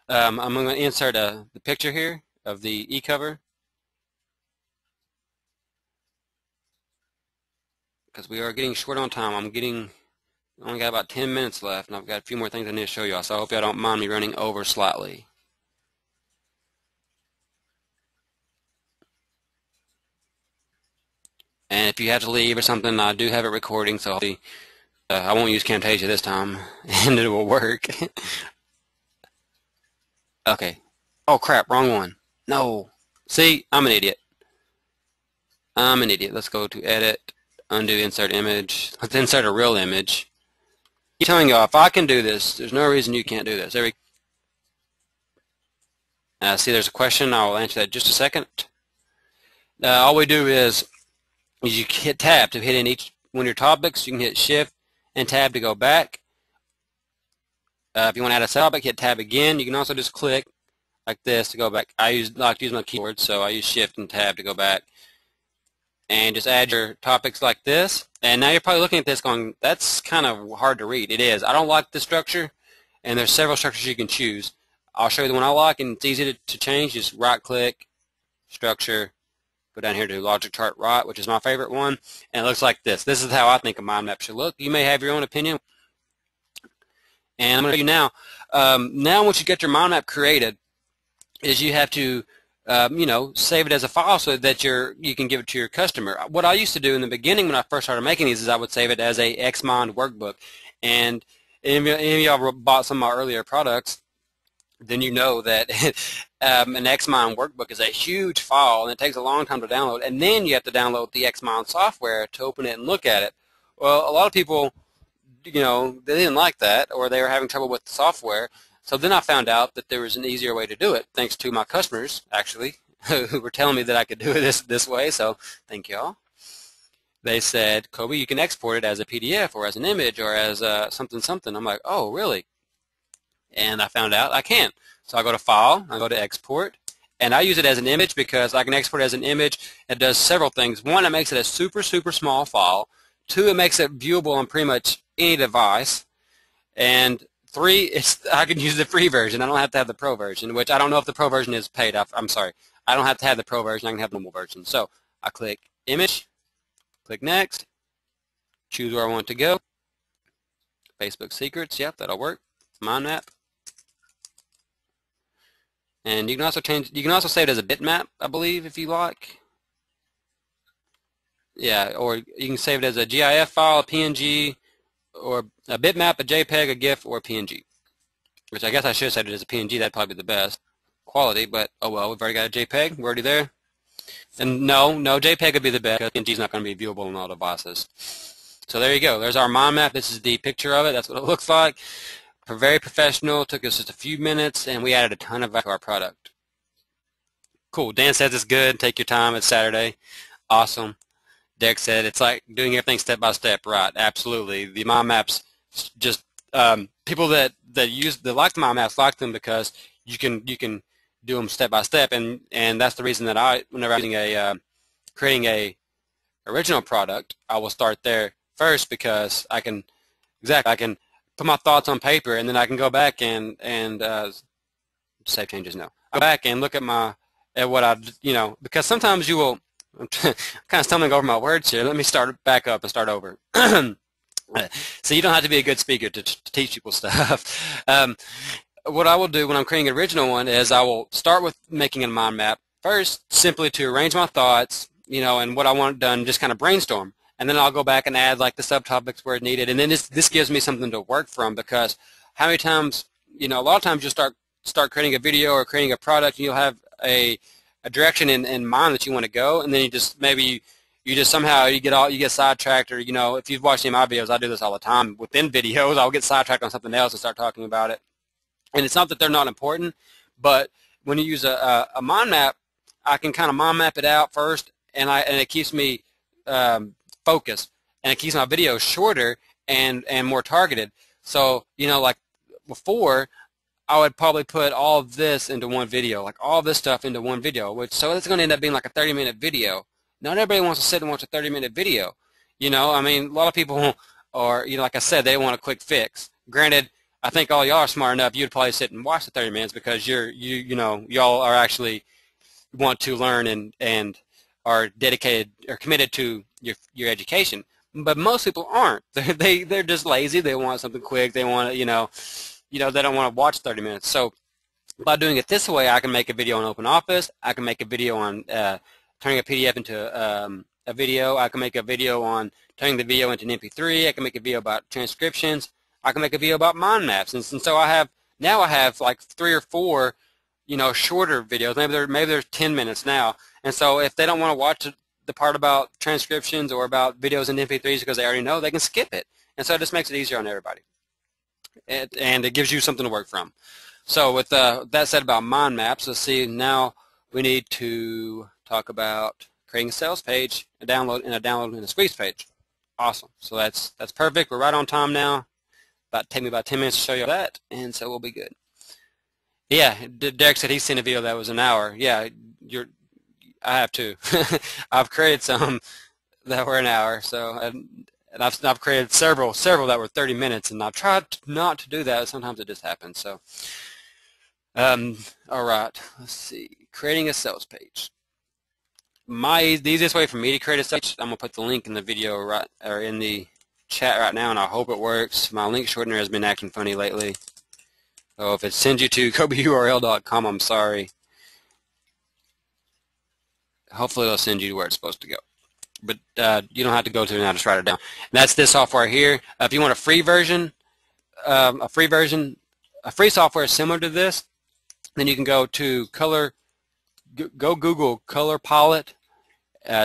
I'm going to insert the picture here of the e-cover, because we are getting short on time. I only got about 10 minutes left, and I've got a few more things I need to show you all, so I hope y'all don't mind me running over slightly. And if you have to leave or something, I do have it recording, so I won't use Camtasia this time, and it will work. Okay. Oh, crap, wrong one. No. See, I'm an idiot. Let's go to Edit, Undo, Insert Image. Let's insert a real image. I'm telling y'all, if I can do this, there's no reason you can't do this. See, there's a question. I'll answer that in just a second. All we do is you hit Tab to hit in each one of your topics. You can hit Shift and Tab to go back. If you want to add a topic, hit Tab again. You can also just click like this to go back. I like to use my keyboard, so I use Shift and Tab to go back. And just add your topics like this. And now you're probably looking at this going, that's kind of hard to read. It is. I don't like the structure, and there's several structures you can choose. I'll show you the one I like, and it's easy to change. Just right-click, Structure, go down here to Logic Chart Right, which is my favorite one, and it looks like this. This is how I think a mind map should look. You may have your own opinion. And I'm going to show you now. Now once you get your mind map created, is you have to save it as a file so that you can give it to your customer. What I used to do in the beginning when I first started making these is I would save it as a Xmind workbook. And any of y'all bought some of my earlier products, then you know that an Xmind workbook is a huge file, and it takes a long time to download. And then you have to download the Xmind software to open it and look at it. Well, a lot of people, they didn't like that, or they were having trouble with the software. So then I found out that there was an easier way to do it, thanks to my customers, actually, who were telling me that I could do it this way, so thank y'all. They said, Coby, you can export it as a PDF or as an image or as something. I'm like, oh, really? And I found out I can. So I go to File, I go to Export, and I use it as an image because I can export it as an image. It does several things. One, it makes it a super, super small file. Two, it makes it viewable on pretty much any device. And three, I can use the free version. I don't have to have the pro version, which I don't know if the pro version is paid. I'm sorry. I don't have to have the pro version. I can have the normal version. So I click Image, click Next, choose where I want to go. Facebook Secrets, yep, that'll work. Mind map. And you can also save it as a bitmap, I believe, if you like. Yeah, or you can save it as a GIF file, a PNG, or a bitmap, a JPEG, a GIF, or a PNG. Which I guess I should have said it as a PNG. That'd probably be the best quality, but oh well, we've already got a JPEG. We're already there. And no, JPEG would be the best because PNG is not going to be viewable on all devices. So there you go. There's our mind map. This is the picture of it. That's what it looks like. Very professional. It took us just a few minutes, and we added a ton of value to our product. Cool. Dan says it's good. Take your time. It's Saturday. Awesome. Derek said it's like doing everything step by step. Right. Absolutely. The mind maps, just people that like the mind maps like them because you can do them step by step, and that's the reason that whenever I'm using creating a original product, I will start there first because I can put my thoughts on paper, and then I can go back and save changes now. Go back and look at what I because sometimes you will. I'm kind of stumbling over my words here. Let me start back up and start over. So you don't have to be a good speaker to teach people stuff. What I will do when I'm creating an original one is I will start with making a mind map first, simply to arrange my thoughts, and what I want done, just kind of brainstorm. And then I'll go back and add like the subtopics where needed. And then this gives me something to work from, because how many times, a lot of times you'll start creating a video or creating a product, and you'll have a direction in mind that you want to go, and then you just somehow you get sidetracked, or if you've watched any of my videos, I do this all the time within videos. I'll get sidetracked on something else and start talking about it. And it's not that they're not important, but when you use a mind map, I can kind of mind map it out first, and it keeps me focused, and it keeps my videos shorter and more targeted. So like before, I would probably put all of this into one video, like all this stuff into one video, so it's going to end up being like a 30-minute video. Not everybody wants to sit and watch a 30-minute video. I mean, a lot of people are, like I said, they want a quick fix. Granted, I think all y'all are smart enough, you'd probably sit and watch the 30 minutes because y'all are actually want to learn and are dedicated or committed to your education. But most people aren't. They're just lazy. They want something quick. They want to, they don't want to watch 30 minutes. So by doing it this way, I can make a video on OpenOffice. I can make a video on turning a PDF into a video. I can make a video on turning the video into an MP3. I can make a video about transcriptions. I can make a video about mind maps. And so I have like 3 or 4, shorter videos. Maybe there's 10 minutes now. And so if they don't want to watch the part about transcriptions or about videos in MP3s because they already know, they can skip it. And so it just makes it easier on everybody. And it gives you something to work from. So with that said about mind maps, let's see, now we need to talk about creating a sales page, a download and a squeeze page. Awesome. So that's perfect. We're right on time now. Take me about 10 minutes to show you that, and so we'll be good. Yeah, Derek said he's seen a video that was an hour. Yeah, I have too. I've created some that were an hour, so and I've created several that were 30 minutes, and I've tried not to do that. Sometimes it just happens. So, all right, let's see. Creating a sales page. The easiest way for me to create a sales page, I'm gonna put the link in the video or in the chat right now, and I hope it works. My link shortener has been acting funny lately. So if it sends you to CobyURL.com, I'm sorry. Hopefully it'll send you to where it's supposed to go. But you don't have to go to it now, just write it down. And that's this software here. If you want a free version, a free software similar to this, then you can go to Google Color Palette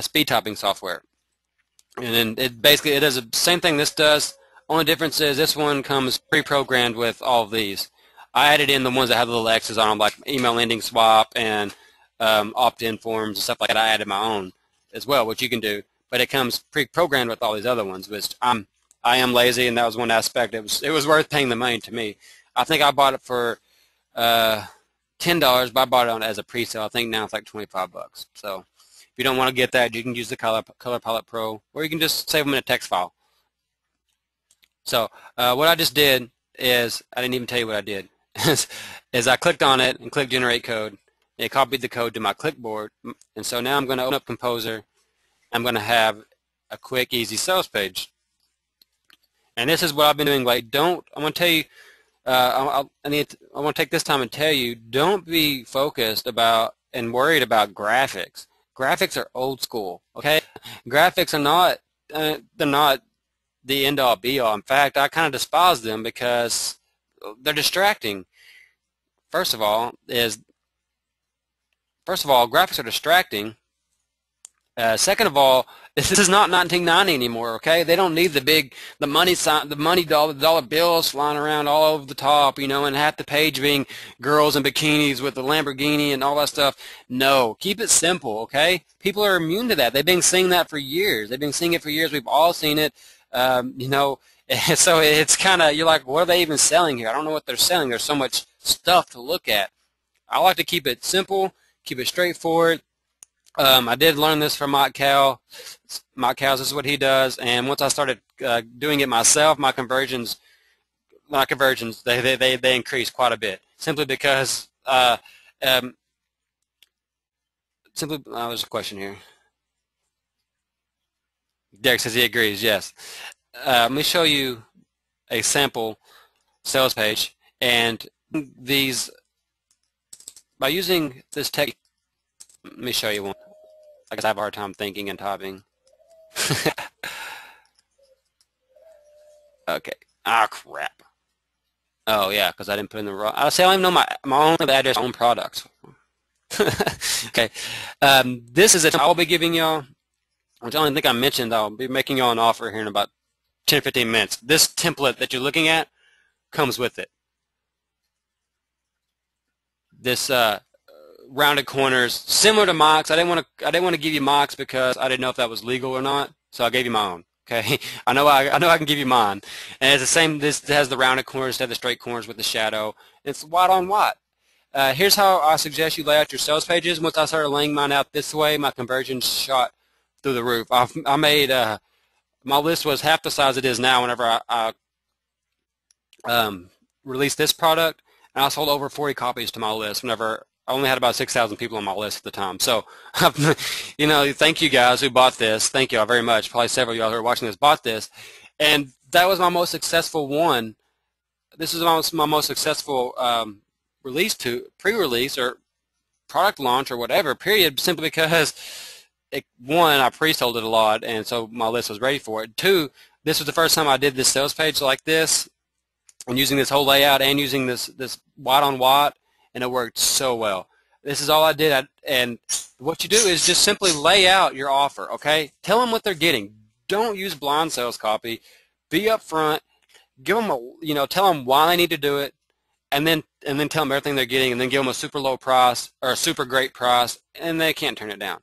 speed typing software. And then it does the same thing this does. Only difference is this one comes pre-programmed with all of these. I added in the ones that have the little X's on them, like email ending swap and opt-in forms and stuff like that. I added my own as well, which you can do. But it comes pre-programmed with all these other ones, which I am lazy, and that was one aspect. It was worth paying the money to me. I think I bought it for $10, but I bought it as a pre-sale. I think now it's like $25. So if you don't want to get that, you can use the Color Palette Pro, or you can just save them in a text file. So what I just did is, I didn't even tell you what I did, is I clicked on it and clicked Generate Code. And it copied the code to my clipboard. And so now I'm going to open up Composer. I'm going to have a quick, easy sales page. And this is what I've been doing. Like, I'm going to tell you, I want to take this time and tell you, don't be focused about and worried about graphics. Graphics are old school, okay? Graphics are not, they're not the end-all, be-all. In fact, I kind of despise them because they're distracting. First of all, graphics are distracting, Second of all, this is not 1990 anymore. Okay, they don't need the money sign, dollar bills flying around all over the top, you know, and half the page being girls in bikinis with the Lamborghini and all that stuff. No, keep it simple. Okay, people are immune to that. They've been seeing that for years. They've been seeing it for years. We've all seen it. You know, so it's kind of, you're like, what are they even selling here? I don't know what they're selling. There's so much stuff to look at. I like to keep it simple, keep it straightforward. I did learn this from Mike Cal. Mike Cal, this is what he does, and once I started doing it myself, my conversions they increased quite a bit, simply because there's a question here. Derek says he agrees. Yes. Let me show you a sample sales page, and these, by using this technique, let me show you one. I guess I have a hard time thinking and typing. Okay. Ah, crap. Oh, yeah, because I didn't put in the wrong. I say I don't even know my own address, my own products. Okay. This is it. I'll be giving y'all, which I don't think I mentioned, I'll be making y'all an offer here in about 10, 15 minutes. This template that you're looking at comes with it. This rounded corners, similar to Mox. I didn't want to give you Mox because I didn't know if that was legal or not, so I gave you my own. Okay, I know I can give you mine, and it's the same. This has the rounded corners instead of the straight corners with the shadow. It's white on white. Here's how I suggest you lay out your sales pages. Once I started laying mine out this way, my conversions shot through the roof. I made my list was half the size it is now whenever I released this product, and I sold over 40 copies to my list whenever I only had about 6,000 people on my list at the time. So, you know, thank you guys who bought this. Thank you all very much. Probably several of y'all who are watching this bought this. And that was my most successful one. This is my most successful pre-release or product launch or whatever, period, simply because, one, I pre-sold it a lot, and so my list was ready for it. Two, this was the first time I did this sales page like this, and using this whole layout and using this white on white, and it worked so well. This is all I did, and what you do is just simply lay out your offer, okay? Tell them what they're getting. Don't use blind sales copy. Be upfront. Give them tell them why they need to do it, and then tell them everything they're getting, and then give them a super low price or a super great price, and they can't turn it down.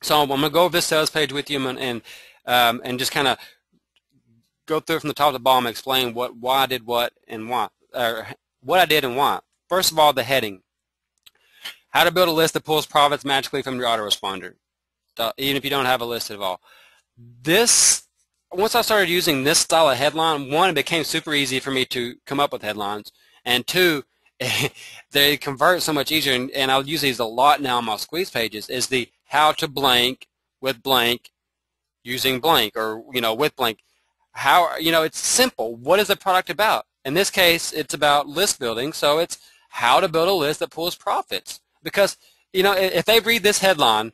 So I'm going to go over this sales page with you and just kind of go through it from the top to the bottom, explain why I did what and why, or what I did and why. First of all, the heading. How to build a list that pulls profits magically from your autoresponder, even if you don't have a list at all. Once I started using this style of headline, one, it became super easy for me to come up with headlines, and two, they convert so much easier, and I'll use these a lot now on my squeeze pages, is the how to blank with blank using blank, or with blank. How, it's simple. What is the product about? In this case, it's about list building, so it's how to build a list that pulls profits. Because, if they read this headline,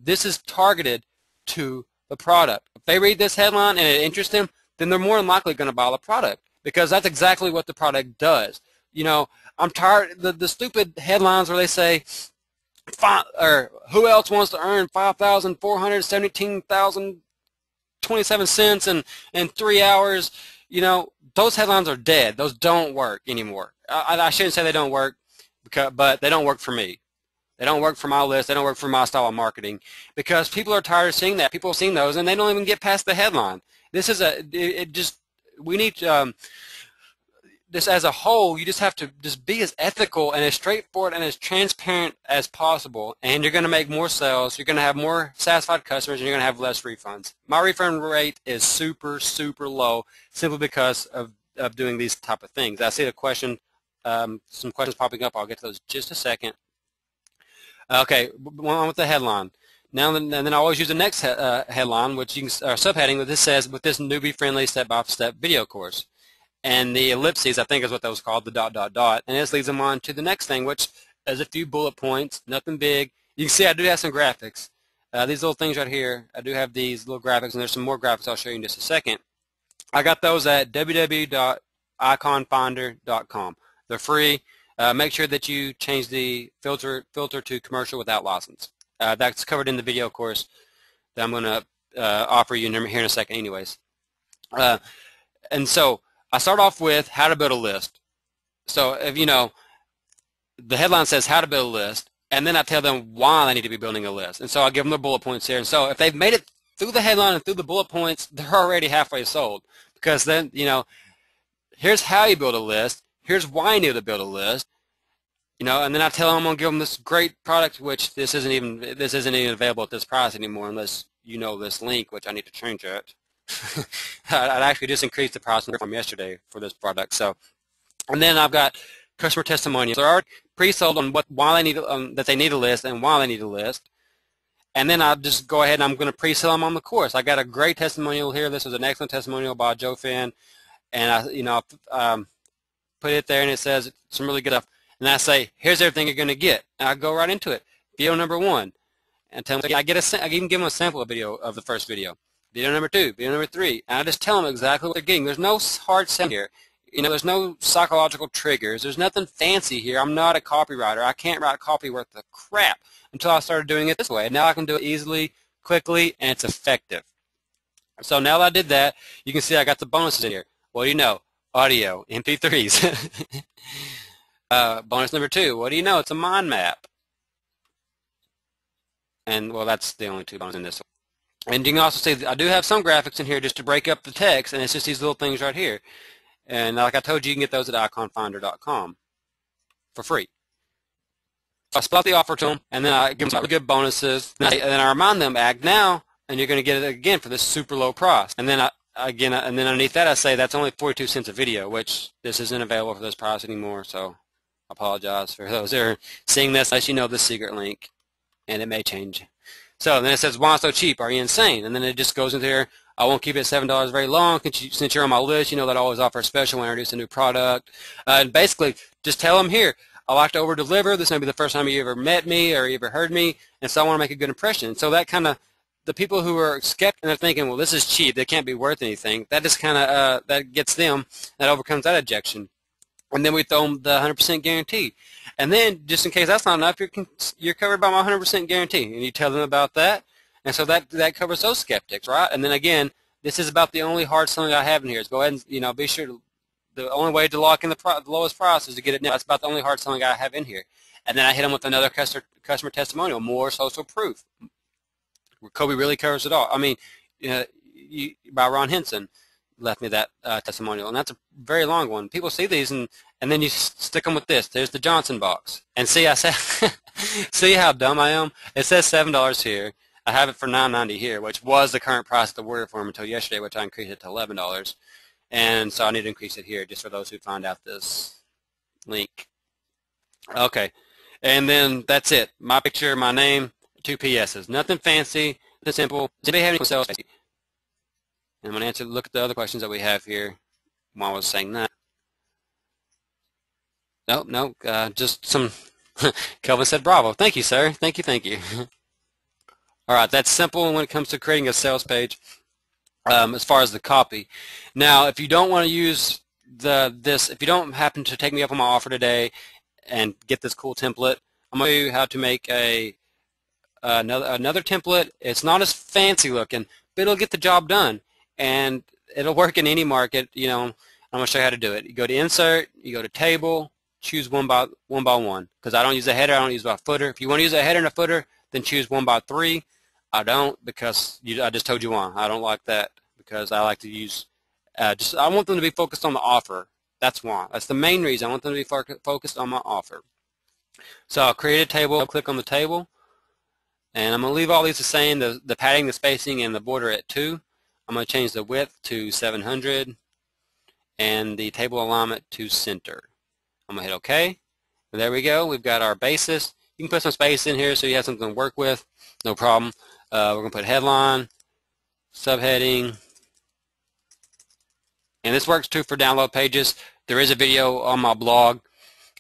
this is targeted to the product. If they read this headline and it interests them, then they're more than likely going to buy the product, because that's exactly what the product does. I'm tired of the stupid headlines where they say, or who else wants to earn 5,417,027 cents in 3 hours? Those headlines are dead. Those don't work anymore. I shouldn't say they don't work, but they don't work for me. They don't work for my list. They don't work for my style of marketing, because people are tired of seeing that. People have seen those, and they don't even get past the headline. This is we need this as a whole. You just have to just be as ethical and as straightforward and as transparent as possible, and you're going to make more sales. You're going to have more satisfied customers, and you're going to have less refunds. My refund rate is super, super low, simply because of doing these type of things. I see a question, some questions popping up. I'll get to those in just a second. Okay, one with the headline. Now and then I always use the next headline, which you can, or subheading, what this says, with this newbie-friendly step-by-step video course. And the ellipses, I think is what that was called, the ... And this leads them on to the next thing, which is a few bullet points, nothing big. You can see I do have some graphics. These little things right here, I do have these little graphics, and there's some more graphics I'll show you in just a second. I got those at www.iconfinder.com. They're free. Make sure that you change the filter to commercial without license. That's covered in the video, of course, that I'm going to offer you here in a second anyways. And so I start off with how to build a list. So if you know, the headline says how to build a list, and then I tell them why they need to be building a list. And so I give them the bullet points here. And so if they've made it through the headline and through the bullet points, they're already halfway sold. Because then, you know, here's how you build a list, here's why you need to build a list, you know, and then I tell them I'm going to give them this great product, which this isn't even available at this price anymore unless you know this link, which I need to change it. I actually just increased the price from yesterday for this product. So, and then I've got customer testimonials. They're already pre-sold on why they need that they need a list and why they need a list. And then I'll just go ahead and I'm going to pre-sell them on the course. I got a great testimonial here. This was an excellent testimonial by Joe Finn, and I put it there, and it says some really good stuff. And I say, here's everything you're going to get. And I go right into it. Video number 1, and tell them I even give them a sample video of the first video. Video number 2, video number 3, and I just tell them exactly what they're getting. There's no hard sell here. You know, there's no psychological triggers. There's nothing fancy here. I'm not a copywriter. I can't write copy worth the crap until I started doing it this way. And now I can do it easily, quickly, and it's effective. So now that I did that, you can see I got the bonuses in here. What do you know? Audio, MP3s. Bonus number 2, what do you know? It's a mind map. And, well, that's the only 2 bonuses in this one. And you can also see that I do have some graphics in here just to break up the text, and it's just these little things right here. And like I told you, you can get those at iconfinder.com for free. So I split the offer to them, and then I give them some good bonuses, and then I remind them, act now, and you're going to get it again for this super low price. And then and then underneath that I say that's only 42 cents a video, which this isn't available for this price anymore, so I apologize for those that are seeing this, unless you know the secret link, and it may change. So then it says, why so cheap? Are you insane? And then it just goes into here, I won't keep it at $7 very long. Since you're on my list, you know that I always offer a special when I introduce a new product. And basically, just tell them here, I like to over-deliver. This may be the first time you ever met me or you ever heard me, and so I want to make a good impression. So that kind of, the people who are skeptical and they're thinking, well, this is cheap, they can't be worth anything, that just kind of, that gets them, that overcomes that objection. And then we throw them the 100% guarantee. And then, just in case that's not enough, you're covered by my 100% guarantee. And you tell them about that. And so that covers those skeptics, right? And then again, this is about the only hard selling I have in here. Is go ahead and, you know, be sure to, the only way to lock in the lowest price is to get it now. That's about the only hard selling I have in here. And then I hit them with another customer testimonial, more social proof. Coby really covers it all. I mean, by Ron Henson left me that testimonial, and that's a very long one. People see these, and then you stick them with this. There's the Johnson box. And see, I said, see how dumb I am? It says $7 here. I have it for $9.90 here, which was the current price of the order form until yesterday, which I increased it to $11. And so I need to increase it here just for those who find out this link. Okay. And then that's it. My picture, my name, 2 PSs. Nothing fancy, nothing simple. Does anybody have any sales? And I'm going to look at the other questions that we have here while I was saying that. No, just some. Kelvin said, bravo. Thank you, sir. Thank you. All right, that's simple when it comes to creating a sales page as far as the copy. Now, if you don't want to use if you don't happen to take me up on my offer today and get this cool template, I'm going to show you how to make another template. It's not as fancy looking, but it'll get the job done, and it'll work in any market. You know, I'm going to show you how to do it. You go to Insert, you go to Table, choose one by one, because I don't use a header, I don't use a footer. If you want to use a header and a footer, then choose 1 by 3. I don't, because I just told you why. I don't like that, because I like to use I want them to be focused on the offer. That's why. That's the main reason. I want them to be focused on my offer. So I'll create a table. I'll click on the table, and I'm going to leave all these the same, the padding, the spacing, and the border at 2. I'm going to change the width to 700 and the table alignment to center. I'm going to hit OK. And there we go. We've got our basis. You can put some space in here so you have something to work with. No problem. We're going to put headline, subheading, and this works too for download pages. There is a video on my blog,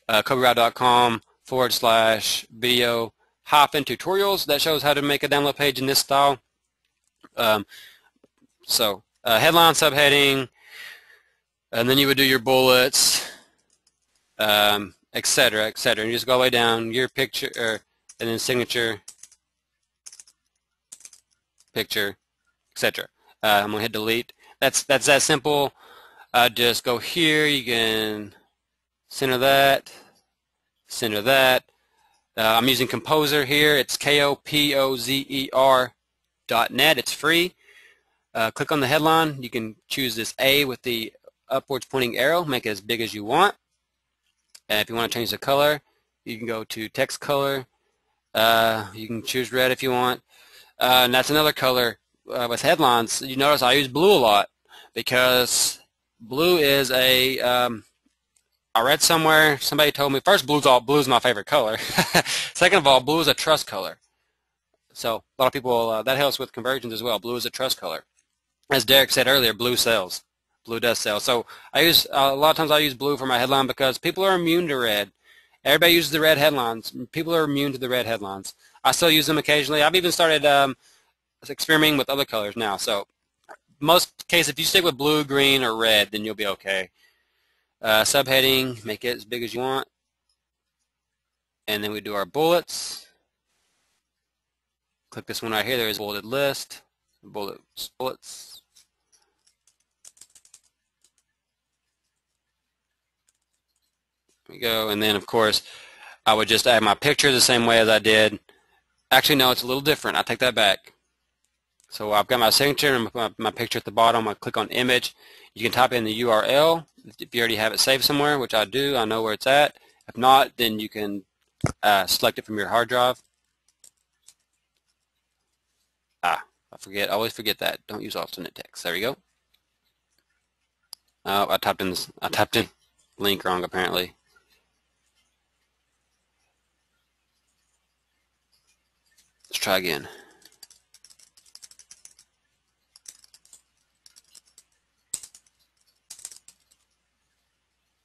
cobywright.com/video-tutorials that shows how to make a download page in this style. Headline, subheading, and then you would do your bullets, etc., etc. And you just go all the way down, your picture, and then signature, picture, etc. I'm going to hit delete. That's that simple. Just go here. You can center that. Center that. I'm using Composer here. It's KOPOZER.net. It's free. Click on the headline. You can choose this A with the upwards pointing arrow. Make it as big as you want. And if you want to change the color, you can go to text color. You can choose red if you want. And that's another color with headlines. You notice I use blue a lot because blue is a I read somewhere, somebody told me, first, blue's my favorite color. Second of all, blue is a trust color. So a lot of people, that helps with conversions as well. Blue is a trust color. As Derek said earlier, blue sells. Blue does sell. So I use, a lot of times I use blue for my headline because people are immune to red. Everybody uses the red headlines. People are immune to the red headlines. I still use them occasionally. I've even started experimenting with other colors now. So most cases, if you stick with blue, green, or red, then you'll be okay. Subheading, make it as big as you want. And then we do our bullets. Click this one right here. There is a bulleted list. Bullets. There we go. And then, of course, I would just add my picture the same way as I did. Actually, no, it's a little different. I take that back. So I've got my signature and my picture at the bottom. I click on image. You can type in the URL if you already have it saved somewhere, which I do. I know where it's at. If not, then you can select it from your hard drive. I always forget that. Don't use alternate text. There we go. Oh, I typed in link wrong apparently. Let's try again.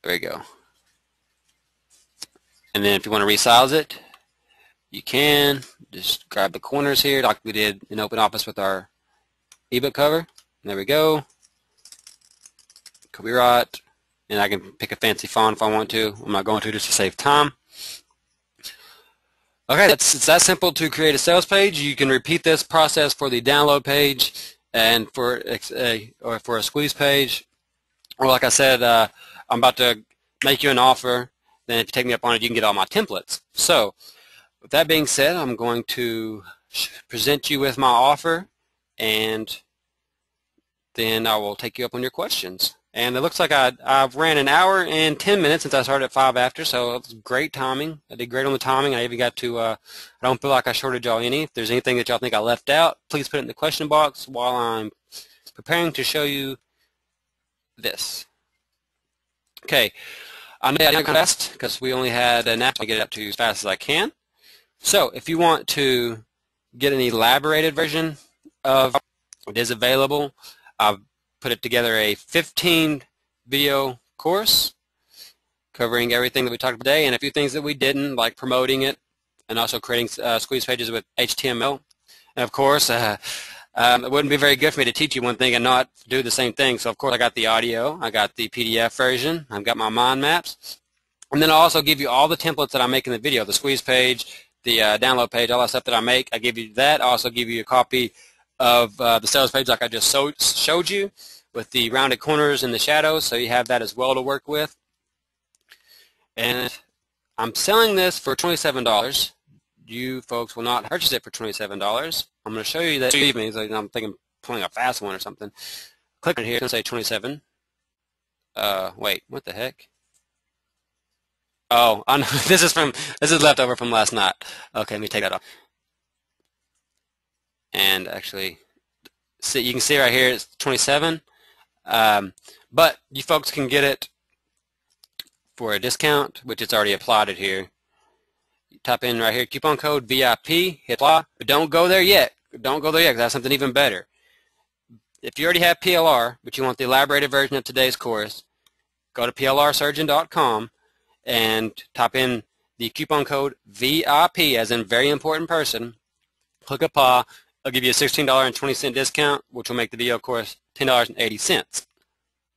There you go. And then if you want to resize it, you can. Just grab the corners here like we did in OpenOffice with our ebook cover. There we go. Coby Wright. And I can pick a fancy font if I want to. I'm not going to just to save time. Okay, it's that simple to create a sales page. You can repeat this process for the download page and for a squeeze page. Or like I said, I'm about to make you an offer. Then if you take me up on it, you can get all my templates. So with that being said, I'm going to present you with my offer, and then I will take you up on your questions. And it looks like I've ran an hour and 10 minutes since I started at 5 after, so it's great timing. I did great on the timing. I even got to, I don't feel like I shorted y'all any. If there's anything that y'all think I left out, please put it in the question box while I'm preparing to show you this. Okay, I know I didn't go fast because we only had an app to get it up to as fast as I can. So if you want to get an elaborated version of it, is available. I've put it together a 15 video course covering everything that we talked about today and a few things that we didn't, like promoting it and also creating squeeze pages with HTML. And of course, it wouldn't be very good for me to teach you one thing and not do the same thing. So of course I got the audio, I got the PDF version, I've got my mind maps, and then I'll also give you all the templates that I make in the video, the squeeze page, the download page, all that stuff that I make. I give you that. I also give you a copy of the sales page like I just showed you with the rounded corners and the shadows, so you have that as well to work with. And I'm selling this for $27. You folks will not purchase it for $27. I'm going to show you that evening. So I'm thinking pulling a fast one or something. Click on here. It's going to say 27. Wait, what the heck? Oh, I know. This is leftover from last night. Okay, let me take that off. And actually, see, you can see right here it's 27. But you folks can get it for a discount, which it's already applied it here. You type in right here, coupon code VIP, hit apply, but don't go there yet. Don't go there yet because I have something even better. If you already have PLR, but you want the elaborated version of today's course, go to plrsurgeon.com and type in the coupon code VIP, as in very important person. Click apply. I'll give you a $16.20 discount, which will make the video course $10.80.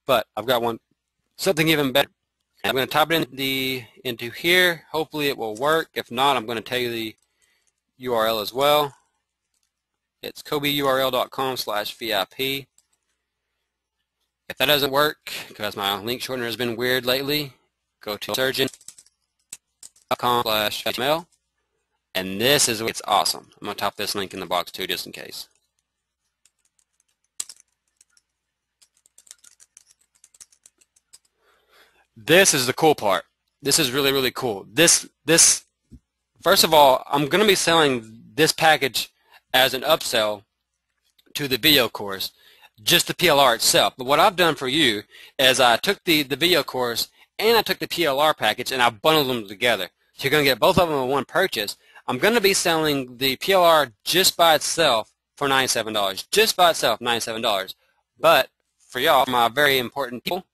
But I've got something even better. I'm going to type it into here. Hopefully it will work. If not, I'm going to tell you the URL as well. It's cobyurl.com/VIP. If that doesn't work, because my link shortener has been weird lately, go to surgeon.com/email, and this is it's awesome. I'm going to top this link in the box too, just in case. This is the cool part. This is really, really cool. This first of all, I'm going to be selling this package as an upsell to the video course, just the PLR itself. But what I've done for you is I took the video course and I took the PLR package and I bundled them together. So you're going to get both of them in one purchase. I'm going to be selling the PLR just by itself for $97. Just by itself, $97. But for y'all, my very important people,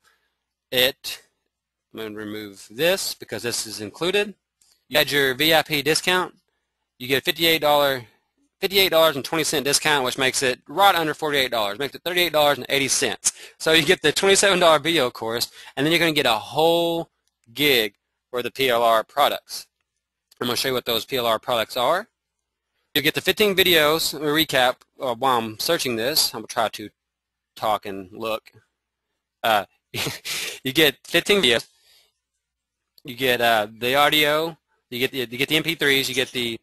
I'm going to remove this because this is included. You had your VIP discount. You get a $58.20 discount, which makes it right under $48. Makes it $38.80. So you get the $27 video course, and then you're going to get a whole gig for the PLR products. I'm going to show you what those PLR products are. You get the 15 videos. Let me recap while I'm searching this. I'm going to try to talk and look. You get 15 videos. You get the audio. You get the MP3s. You get the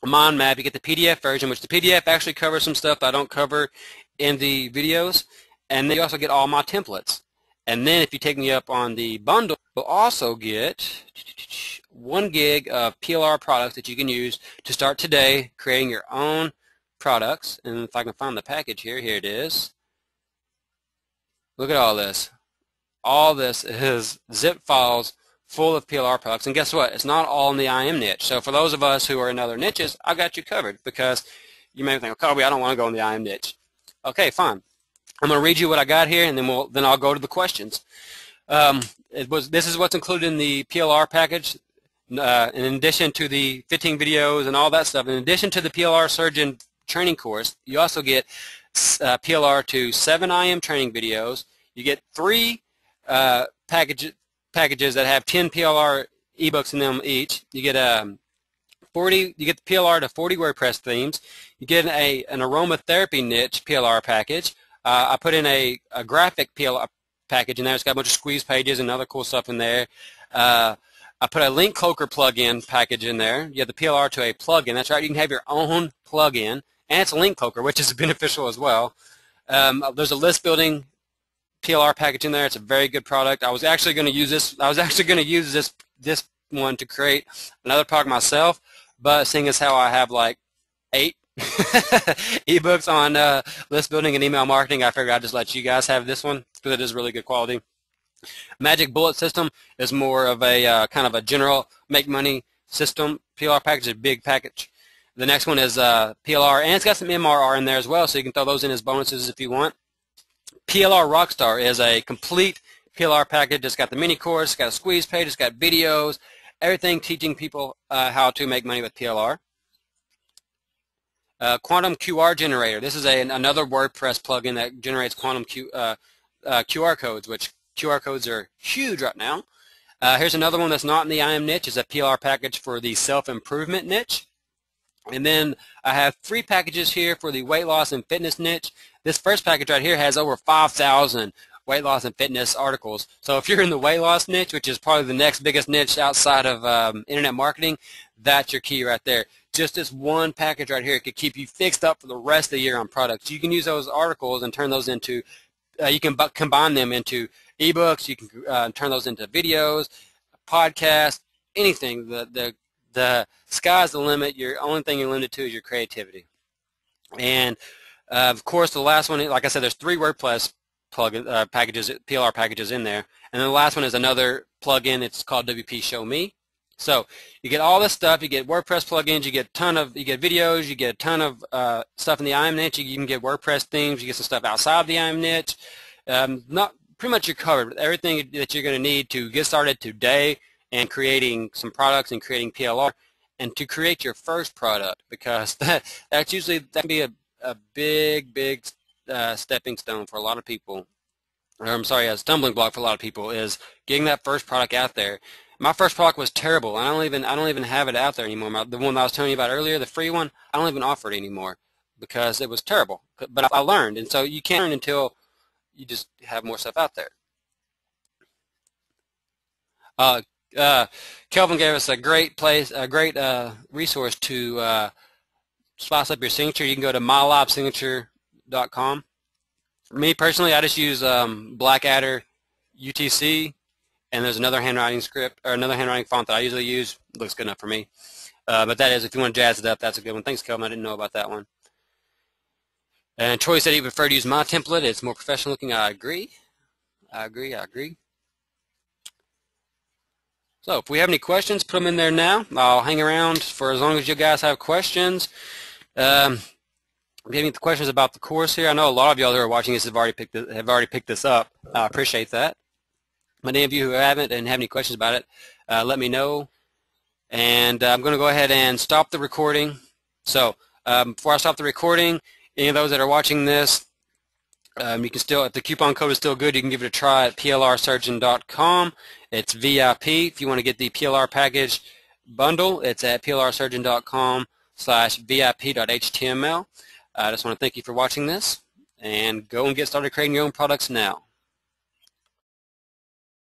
mind map. You get the PDF version, which the PDF actually covers some stuff I don't cover in the videos. And then you also get all my templates. And then if you take me up on the bundle, you'll also get 1 gig of PLR products that you can use to start today creating your own products. And if I can find the package here, here it is. Look at all this. All this is zip files full of PLR products, and guess what? It's not all in the IM niche. So for those of us who are in other niches, I got you covered, because you may think, oh, Coby, I don't want to go in the IM niche. Okay, fine. I'm going to read you what I got here, and then I'll go to the questions. This is what's included in the PLR package. In addition to the 15 videos and all that stuff, in addition to the PLR surgeon training course, you also get PLR to 7 IM training videos. You get 3 packages that have 10 PLR ebooks in them each. You get You get the PLR to 40 WordPress themes. You get an aromatherapy niche PLR package. I put in a graphic PLR package in there. It's got a bunch of squeeze pages and other cool stuff in there. I put a link cloaker plugin package in there. You have the PLR to a plugin. That's right. You can have your own plugin, and it's a link cloaker, which is beneficial as well. There's a list building PLR package in there. It's a very good product. I was actually going to use this. This one to create another product myself, but seeing as how I have like 8 ebooks on list building and email marketing, I figured I'd just let you guys have this one because it is really good quality. Magic Bullet System is more of a kind of a general make money system. PLR package is a big package. The next one is PLR, and it's got some MRR in there as well, so you can throw those in as bonuses if you want. PLR Rockstar is a complete PLR package. It's got the mini course, it's got a squeeze page, it's got videos, everything teaching people how to make money with PLR. Quantum QR Generator. This is another WordPress plugin that generates quantum QR codes, which QR codes are huge right now. Here's another one that's not in the IM niche. It's a PLR package for the self-improvement niche. And then I have 3 packages here for the weight loss and fitness niche. This first package right here has over 5,000 weight loss and fitness articles. So if you're in the weight loss niche, which is probably the next biggest niche outside of internet marketing, that's your key right there. Just this one package right here could keep you fixed up for the rest of the year on products. You can use those articles and turn those into, you can combine them into ebooks. You can turn those into videos, podcasts, anything. The sky's the limit. Your only thing you're limited to is your creativity. And of course, the last one, like I said, there's 3 WordPress plugin packages, PLR packages in there. And then the last one is another plugin. It's called WP Show Me. So you get all this stuff. You get WordPress plugins. You get videos. You get a ton of stuff in the IM niche. You can get WordPress themes. You get some stuff outside the IM niche. Not pretty much you're covered with everything that you're going to need to get started today and creating some products and creating PLR, and to create your first product, because that can be a big stepping stone for a lot of people, or I'm sorry, a stumbling block for a lot of people, is getting that first product out there. My first product was terrible. I don't even have it out there anymore. The one that I was telling you about earlier, the free one, I don't even offer it anymore. because it was terrible. But I learned, and so you can't learn until you just have more stuff out there. Kelvin gave us a great resource to spice up your signature. You can go to mylabsignature.com. For me personally, I just use Blackadder UTC, and there's another handwriting script or another handwriting font that I usually use. Looks good enough for me. But that is, if you want to jazz it up, that's a good one. Thanks, Kelvin. I didn't know about that one. And Troy said he would prefer to use my template. It's more professional looking. I agree. I agree. So if we have any questions, put them in there now. I'll hang around for as long as you guys have questions. If you have any questions about the course here, I know a lot of y'all who are watching this have already picked this up. I appreciate that. But any of you who haven't and have any questions about it, let me know. And I'm going to go ahead and stop the recording. So before I stop the recording, any of those that are watching this, you can still, if the coupon code is still good, you can give it a try at plrsurgeon.com. It's VIP. If you want to get the PLR package bundle, it's at plrsurgeon.com/vip.html. I just want to thank you for watching this, and go and get started creating your own products now.